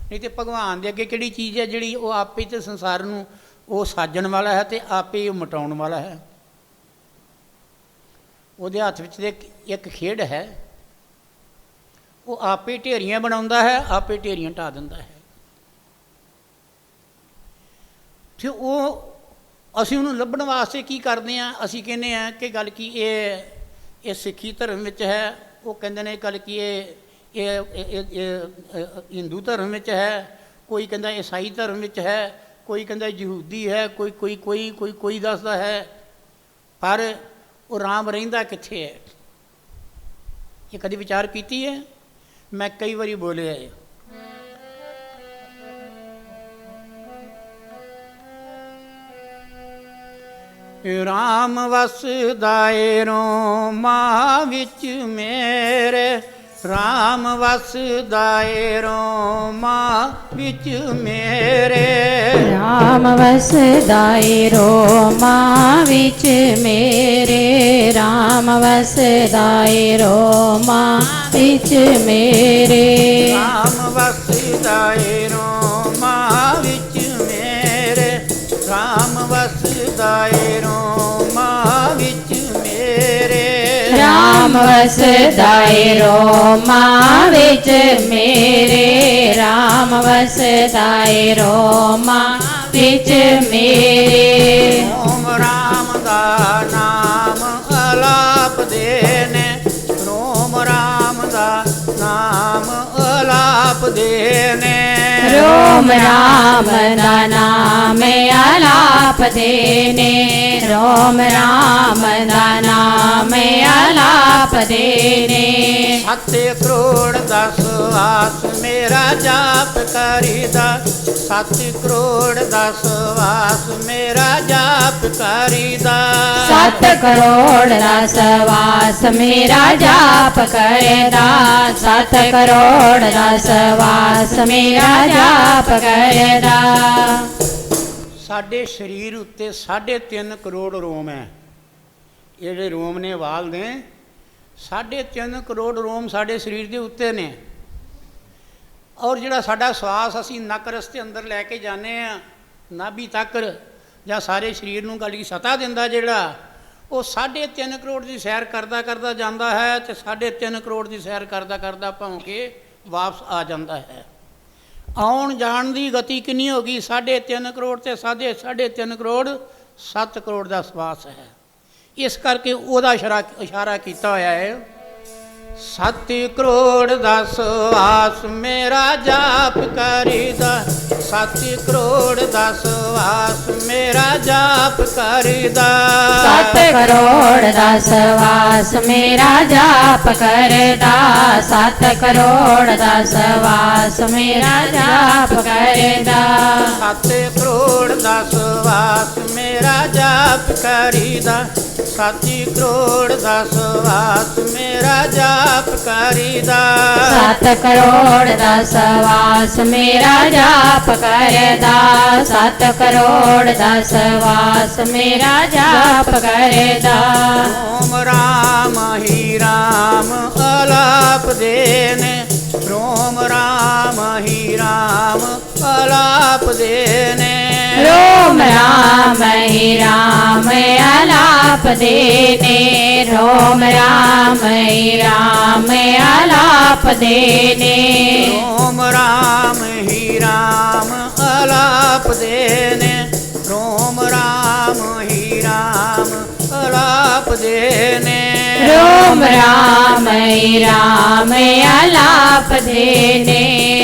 Speaker 1: ਨਹੀਂ ਤਾਂ ਭਗਵਾਨ ਦੇ ਅੱਗੇ ਕਿਹੜੀ ਚੀਜ਼ ਹੈ ਜਿਹੜੀ ਉਹ ਆਪੇ ਤੇ ਸੰਸਾਰ ਨੂੰ ਉਹ ਸਾਜਣ ਵਾਲਾ ਹੈ ਅਤੇ ਆਪੇ ਉਹ ਮਿਟਾਉਣ ਵਾਲਾ ਹੈ। ਉਹਦੇ ਹੱਥ ਵਿੱਚ ਇੱਕ ਖੇਡ ਹੈ, ਉਹ ਆਪੇ ਢੇਰੀਆਂ ਬਣਾਉਂਦਾ ਹੈ, ਆਪੇ ਢੇਰੀਆਂ ਢਾ ਦਿੰਦਾ ਹੈ। ਅਤੇ ਉਹ ਅਸੀਂ ਉਹਨੂੰ ਲੱਭਣ ਵਾਸਤੇ ਕੀ ਕਰਦੇ ਹਾਂ, ਅਸੀਂ ਕਹਿੰਦੇ ਹਾਂ ਕਿ ਗੱਲ ਕੀ ਇਹ ਸਿੱਖੀ ਧਰਮ ਵਿੱਚ ਹੈ, ਉਹ ਕਹਿੰਦੇ ਨੇ ਗੱਲ ਕੀ ਇਹ ਹਿੰਦੂ ਧਰਮ ਵਿੱਚ ਹੈ, ਕੋਈ ਕਹਿੰਦਾ ਈਸਾਈ ਧਰਮ ਵਿੱਚ ਹੈ, ਕੋਈ ਕਹਿੰਦਾ ਯਹੂਦੀ ਹੈ, ਕੋਈ ਦੱਸਦਾ ਹੈ, ਪਰ ਉਹ ਰਾਮ ਰਹਿੰਦਾ ਕਿੱਥੇ ਹੈ? ਇਹ ਕਦੀ ਵਿਚਾਰ ਕੀਤੀ ਹੈ? ਮੈਂ ਕਈ ਵਾਰੀ ਬੋਲਿਆ ਹੈ। ਰਾਮ ਵਸਦਾ ਏ ਰੋਮਾਂ ਵਿੱਚ ਮੇਰੇ, ਰਾਮ ਵਸਦਾ ਏ ਰੋਮਾਂ ਵਿੱਚ ਮੇਰੇ,
Speaker 2: ਰਾਮ ਵਸਦਾ ਏ ਰੋਮਾਂ ਵਿੱਚ ਮੇਰੇ, ਰਾਮ ਵਸਦਾ ਏ ਰੋਮਾਂ ਵਿੱਚ ਮੇਰੇ,
Speaker 1: ਰਾਮ ਵਸਦਾ ਏ ਰੋਮਾਂ ਵਿੱਚ ਮੇਰੇ, ਰਾਮ ਵਸਦਾ ਏ ਰੋਮਾਂ ਵਿੱਚ ਮੇਰੇ,
Speaker 2: ਰਾਮ ਵਸਦਾ ਏ ਰੋਮਾਂ ਵਿੱਚ ਮੇਰੇ, ਰਾਮ ਵਸਦਾ ਏ ਰੋਮਾਂ ਵਿੱਚ ਮੇਰੇ,
Speaker 1: ਓਮ ਰਾਮ ਦਾ ਨਾਮ ਅਲਾਪ ਦੇ ਨੇ, ਰੋਮ ਰਾਮ ਦਾ ਨਾਮ ਅਲਾਪ ਦੇ ਨੇ,
Speaker 2: ਰੋਮ ਰਾਮ ਦਾ ਨਾਮ ਆਲਾਪ ਦੇ ਨੇ, ਰੋਮ ਰਾਮ ਦਾ ਨਾਮ ਆਲਾਪ ਦੇ ਨੇ,
Speaker 1: 7 ਕਰੋੜ 10 ਵਾਸ ਮੇਰਾ ਜਾਪ ਕਰੀਦਾ, 7 ਕਰੋੜ 10 ਵਾਸ ਮੇਰਾ ਜਾਪ ਕਰੀਦਾ,
Speaker 2: 7 ਕਰੋੜ ਦਸ ਵਾਸ ਮੇਰਾ ਜਾਪ ਕਰਦਾ, 7 ਕਰੋੜ ਦਸ ਵਾਸ ਮੇਰਾ ਜਾਪ ਕਰਦਾ।
Speaker 1: ਸਾਡੇ ਸਰੀਰ ਉੱਤੇ 3.5 ਕਰੋੜ ਰੋਮ ਹੈ, ਇਹ ਜਿਹੜੇ ਰੋਮ ਨੇ ਵਾਲ ਨੇ 3.5 ਕਰੋੜ ਰੋਮ ਸਾਡੇ ਸਰੀਰ ਦੇ ਉੱਤੇ ਨੇ। ਔਰ ਜਿਹੜਾ ਸਾਡਾ ਸਵਾਸ ਅਸੀਂ ਨੱਕ ਰਸਤੇ ਅੰਦਰ ਲੈ ਕੇ ਜਾਂਦੇ ਹਾਂ ਨਾਭੀ ਤੱਕ, ਜਾਂ ਸਾਰੇ ਸਰੀਰ ਨੂੰ ਗੱਲ ਕੀ ਸਤਾ ਦਿੰਦਾ ਜਿਹੜਾ, ਉਹ 3.5 ਕਰੋੜ ਦੀ ਸੈਰ ਕਰਦਾ ਕਰਦਾ ਜਾਂਦਾ ਹੈ ਅਤੇ 3.5 ਕਰੋੜ ਦੀ ਸੈਰ ਕਰਦਾ ਕਰਦਾ ਭੌਂ ਕੇ ਵਾਪਸ ਆ ਜਾਂਦਾ ਹੈ। ਆਉਣ ਜਾਣ ਦੀ ਗਤੀ ਕਿੰਨੀ ਹੋ ਗਈ? 3.5 ਕਰੋੜ ਅਤੇ 3.5 ਕਰੋੜ 7 ਕਰੋੜ ਦਾ ਸਵਾਸ ਹੈ। ਇਸ ਕਰਕੇ ਉਹਦਾ ਇਸ਼ਾਰਾ ਕੀਤਾ ਹੋਇਆ ਹੈ, 7 ਕਰੋੜ 10 ਵਾਸ ਮੇਰਾ ਜਾਪ ਕਰੀਦਾ, 7 ਕਰੋੜ 10 ਵਾਸ ਮੇਰਾ ਜਾਪ ਕਰੀਦਾ,
Speaker 2: 7 ਕਰੋੜ ਦਸ ਵਾਸ ਮੇਰਾ ਜਾਪ ਕਰਦਾ, 7 ਕਰੋੜ ਦਸ ਵਾਸ ਮੇਰਾ ਜਾਪ ਕਰਦਾ,
Speaker 1: 7 ਕਰੋੜ 10 ਵਾਸ ਮੇਰਾ ਜਾਪ ਕਰੀਦਾ, ਸਾਤੀ ਕਰੋੜ ਦਸ ਵਾਸ ਮੇਰਾ ਜਾਪ ਕਰੀਦਾ।
Speaker 2: 7 ਕਰੋੜ 10 ਵਾਸ ਮੇਰਾ ਜਾਪ ਕਰਦਾ। 7 ਕਰੋੜ 10 ਵਾਸ ਮੇਰਾ ਜਾਪ ਕਰਦਾ।
Speaker 1: ਓਮ ਰਾਮ ਹੀ ਰਾਮ ਅਲਾਪ ਦੇਨੇ। ਰੋਮ ਰਾਮ ਹੀ ਰਾਮ ਅਲਾਪ ਦੇਨੇ।
Speaker 2: रोम राम ही राम आलाप देने। रोम राम ही राम आलाप देने।
Speaker 1: रोम राम ही राम अलाप देने। रोम राम ही राम अलाप देने।
Speaker 2: रोम राम ही राम आलाप देने।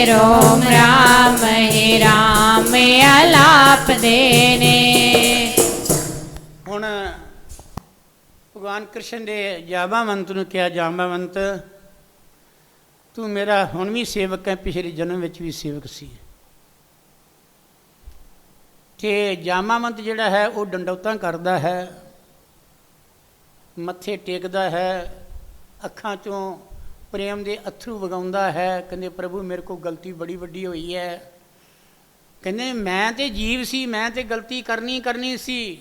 Speaker 2: रोम राम ही राम आलाप देने।
Speaker 1: ਹੁਣ ਭਗਵਾਨ ਕ੍ਰਿਸ਼ਨ ਦੇ ਜਾਬਾਵੰਤ ਨੂੰ ਕਿਹਾ, ਜਾਬਾਵੰਤ ਤੂੰ ਮੇਰਾ ਹੁਣ ਵੀ ਸੇਵਕ ਹੈ, ਪਿਛਲੇ ਜਨਮ ਵਿੱਚ ਵੀ ਸੇਵਕ ਸੀ। ਤੇ ਜਾਬਾਵੰਤ ਜਿਹੜਾ ਹੈ ਉਹ ਡੰਡੌਤਾਂ ਕਰਦਾ ਹੈ, ਮੱਥੇ ਟੇਕਦਾ ਹੈ, ਅੱਖਾਂ 'ਚੋਂ ਪ੍ਰੇਮ ਦੇ ਅੱਥਰੂ ਵਗਾਉਂਦਾ ਹੈ। ਕਹਿੰਦੇ ਪ੍ਰਭੂ ਮੇਰੇ ਕੋਲ ਗਲਤੀ ਬੜੀ ਵੱਡੀ ਹੋਈ ਹੈ। ਕਹਿੰਦੇ ਮੈਂ ਤੇ ਜੀਵ ਸੀ, ਮੈਂ ਤੇ ਗਲਤੀ ਕਰਨੀ ਸੀ,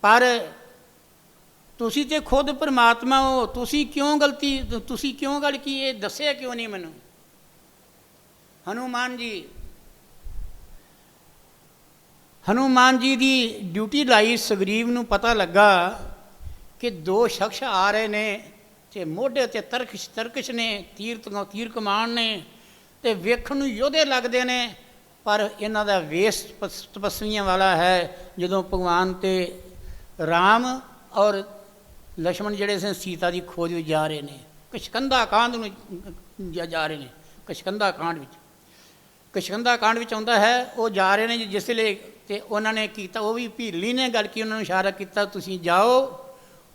Speaker 1: ਪਰ ਤੁਸੀਂ ਤੇ ਖੁਦ ਪਰਮਾਤਮਾ ਹੋ, ਤੁਸੀਂ ਕਿਉਂ ਗੱਲ ਕੀ ਇਹ ਦੱਸਿਆ ਕਿਉਂ ਨਹੀਂ ਮੈਨੂੰ? ਹਨੂਮਾਨ ਜੀ ਦੀ ਡਿਊਟੀ ਲਾਈ। ਸੁਗਰੀਵ ਨੂੰ ਪਤਾ ਲੱਗਾ ਕਿ 2 ਸ਼ਖਸ ਆ ਰਹੇ ਨੇ ਤੇ ਮੋਢੇ 'ਤੇ ਤਰਕਸ਼ ਨੇ, ਤੀਰ ਕਮਾਨ ਨੇ, ਤੇ ਵੇਖਣ ਨੂੰ ਯੋਧੇ ਲੱਗਦੇ ਨੇ, ਪਰ ਇਹਨਾਂ ਦਾ ਵੇਸ ਤਪੱਸਵੀਆਂ ਵਾਲਾ ਹੈ। ਜਦੋਂ ਭਗਵਾਨ ਤੇ ਰਾਮ ਔਰ ਲక్ష్మణ ਜਿਹੜੇ ਸਨ ਸੀਤਾ ਦੀ ਖੋਜ ਵਿੱਚ ਜਾ ਰਹੇ ਨੇ, ਕਿਸ਼ਕੰਧਾ ਕਾਂਡ ਨੂੰ ਜਾ ਰਹੇ ਨੇ। ਕਿਸ਼ਕੰਧਾ ਕਾਂਡ ਵਿੱਚ ਆਉਂਦਾ ਹੈ, ਉਹ ਜਾ ਰਹੇ ਨੇ ਜਿਸ ਵੇਲੇ, ਤੇ ਉਹਨਾਂ ਨੇ ਕੀਤਾ, ਉਹ ਵੀ ਭੀਲੀ ਨੇ ਗੱਲ ਕੀ, ਉਹਨਾਂ ਨੂੰ ਇਸ਼ਾਰਾ ਕੀਤਾ ਤੁਸੀਂ ਜਾਓ,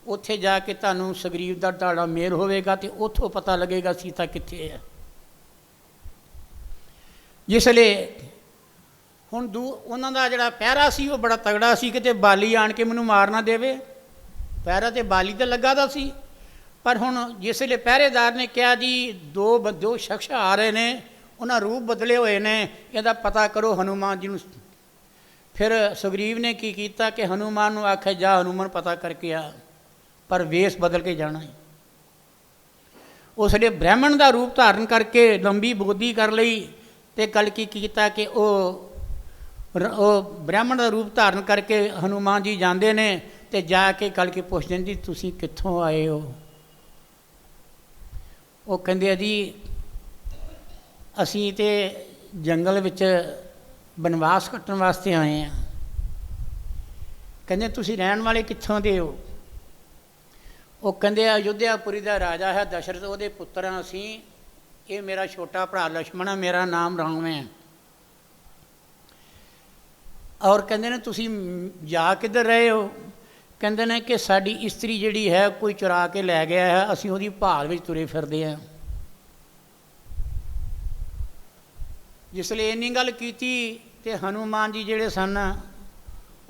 Speaker 1: ਉੱਥੇ ਜਾ ਕੇ ਤੁਹਾਨੂੰ ਸੁਗਰੀਵ ਦਾ ਤੁਹਾਡਾ ਮੇਲ ਹੋਵੇਗਾ ਤੇ ਉੱਥੋਂ ਪਤਾ ਲੱਗੇਗਾ ਸੀਤਾ ਕਿੱਥੇ ਹੈ। ਜਿਸ ਵੇਲੇ ਹੁਣ ਉਹਨਾਂ ਦਾ ਜਿਹੜਾ ਪਹਿਰਾ ਸੀ ਉਹ ਬੜਾ ਤਗੜਾ ਸੀ, ਕਿਤੇ ਬਾਲੀ ਆਣ ਕੇ ਮੈਨੂੰ ਮਾਰ ਨਾ ਦੇਵੇ। ਪਹਿਰਾ ਤੇ ਬਾਲੀ ਤੇ ਲੱਗਾ ਦਾ ਸੀ, ਪਰ ਹੁਣ ਜਿਸ ਵੇਲੇ ਪਹਿਰੇਦਾਰ ਨੇ ਕਿਹਾ ਜੀ 2 ਸ਼ਖਸ ਆ ਰਹੇ ਨੇ, ਉਹਨਾਂ ਰੂਪ ਬਦਲੇ ਹੋਏ ਨੇ, ਇਹਦਾ ਪਤਾ ਕਰੋ ਹਨੂਮਾਨ ਜੀ ਨੂੰ। ਫਿਰ ਸੁਗਰੀਵ ਨੇ ਕੀ ਕੀਤਾ ਕਿ ਹਨੂਮਾਨ ਨੂੰ ਆਖਿਆ ਜਾ ਹਨੂਮਾਨ ਪਤਾ ਕਰਕੇ ਆ, ਪਰ ਵੇਸ ਬਦਲ ਕੇ ਜਾਣਾ ਹੈ। ਉਸ ਵੇਲੇ ਬ੍ਰਾਹਮਣ ਦਾ ਰੂਪ ਧਾਰਨ ਕਰਕੇ ਲੰਬੀ ਬੋਦੀ ਕਰ ਲਈ, ਤੇ ਕਲਕੀ ਕੀਤਾ ਕਿ ਉਹ ਬ੍ਰਾਹਮਣ ਦਾ ਰੂਪ ਧਾਰਨ ਕਰਕੇ ਹਨੂਮਾਨ ਜੀ ਜਾਂਦੇ ਨੇ, ਤੇ ਜਾ ਕੇ ਕਲਕੀ ਪੁੱਛਦੇ ਨੇ ਜੀ ਤੁਸੀਂ ਕਿੱਥੋਂ ਆਏ ਹੋ? ਉਹ ਕਹਿੰਦੇ ਆ ਜੀ ਅਸੀਂ ਤੇ ਜੰਗਲ ਵਿੱਚ ਬਨਵਾਸ ਕੱਟਣ ਵਾਸਤੇ ਆਏ ਹਾਂ। ਕਹਿੰਦੇ ਤੁਸੀਂ ਰਹਿਣ ਵਾਲੇ ਕਿੱਥੋਂ ਦੇ ਹੋ? ਉਹ ਕਹਿੰਦੇ ਅਯੁੱਧਿਆਪੁਰੀ ਦਾ ਰਾਜਾ ਹੈ ਦਸ਼ਰਥ, ਉਹਦੇ ਪੁੱਤਰ ਹਾਂ ਅਸੀਂ। ਇਹ ਮੇਰਾ ਛੋਟਾ ਭਰਾ ਲక్ష్మణ ਹੈ, ਮੇਰਾ ਨਾਮ ਰਾਮ ਹੈ। ਔਰ ਕਹਿੰਦੇ ਨੇ ਤੁਸੀਂ ਜਾ ਕਿੱਧਰ ਰਹੇ ਹੋ? ਕਹਿੰਦੇ ਨੇ ਕਿ ਸਾਡੀ ਇਸਤਰੀ ਜਿਹੜੀ ਹੈ ਕੋਈ ਚੁਰਾ ਕੇ ਲੈ ਗਿਆ ਹੈ, ਅਸੀਂ ਉਹਦੀ ਭਾਲ ਵਿੱਚ ਤੁਰੇ ਫਿਰਦੇ ਹਾਂ। ਜਿਸ ਲਈ ਇੰਨੀ ਗੱਲ ਕੀਤੀ ਤੇ ਹਨੂਮਾਨ ਜੀ ਜਿਹੜੇ ਸਨ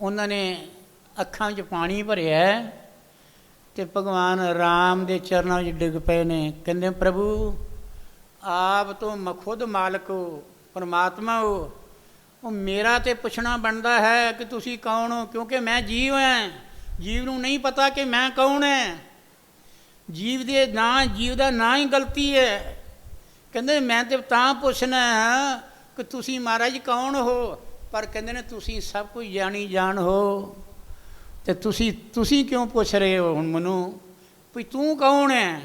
Speaker 1: ਉਹਨਾਂ ਨੇ ਅੱਖਾਂ ਵਿੱਚ ਪਾਣੀ ਭਰਿਆ ਤੇ ਭਗਵਾਨ ਰਾਮ ਦੇ ਚਰਨਾਂ ਵਿੱਚ ਡਿੱਗ ਪਏ ਨੇ। ਕਹਿੰਦੇ ਪ੍ਰਭੂ ਆਪ ਤੋਂ ਖੁਦ ਮਾਲਕ ਹੋ, ਪਰਮਾਤਮਾ ਹੋ, ਉਹ ਮੇਰਾ ਤੇ ਪੁੱਛਣਾ ਬਣਦਾ ਹੈ ਕਿ ਤੁਸੀਂ ਕੌਣ ਹੋ, ਕਿਉਂਕਿ ਮੈਂ ਜੀਵ ਹਾਂ। ਜੀਵ ਨੂੰ ਨਹੀਂ ਪਤਾ ਕਿ ਮੈਂ ਕੌਣ ਹੈ। ਜੀਵ ਦਾ ਨਾਂ ਹੀ ਗਲਤੀ ਹੈ। ਕਹਿੰਦੇ ਮੈਂ ਤੇ ਤਾਂ ਪੁੱਛਣਾ ਕਿ ਤੁਸੀਂ ਮਹਾਰਾਜ ਕੌਣ ਹੋ, ਪਰ ਕਹਿੰਦੇ ਨੇ ਤੁਸੀਂ ਸਭ ਕੁਝ ਜਾਣੀ ਜਾਣ ਹੋ, ਤੇ ਤੁਸੀਂ ਕਿਉਂ ਪੁੱਛ ਰਹੇ ਹੋ ਹੁਣ ਮੈਨੂੰ ਵੀ ਤੂੰ ਕੌਣ ਹੈ?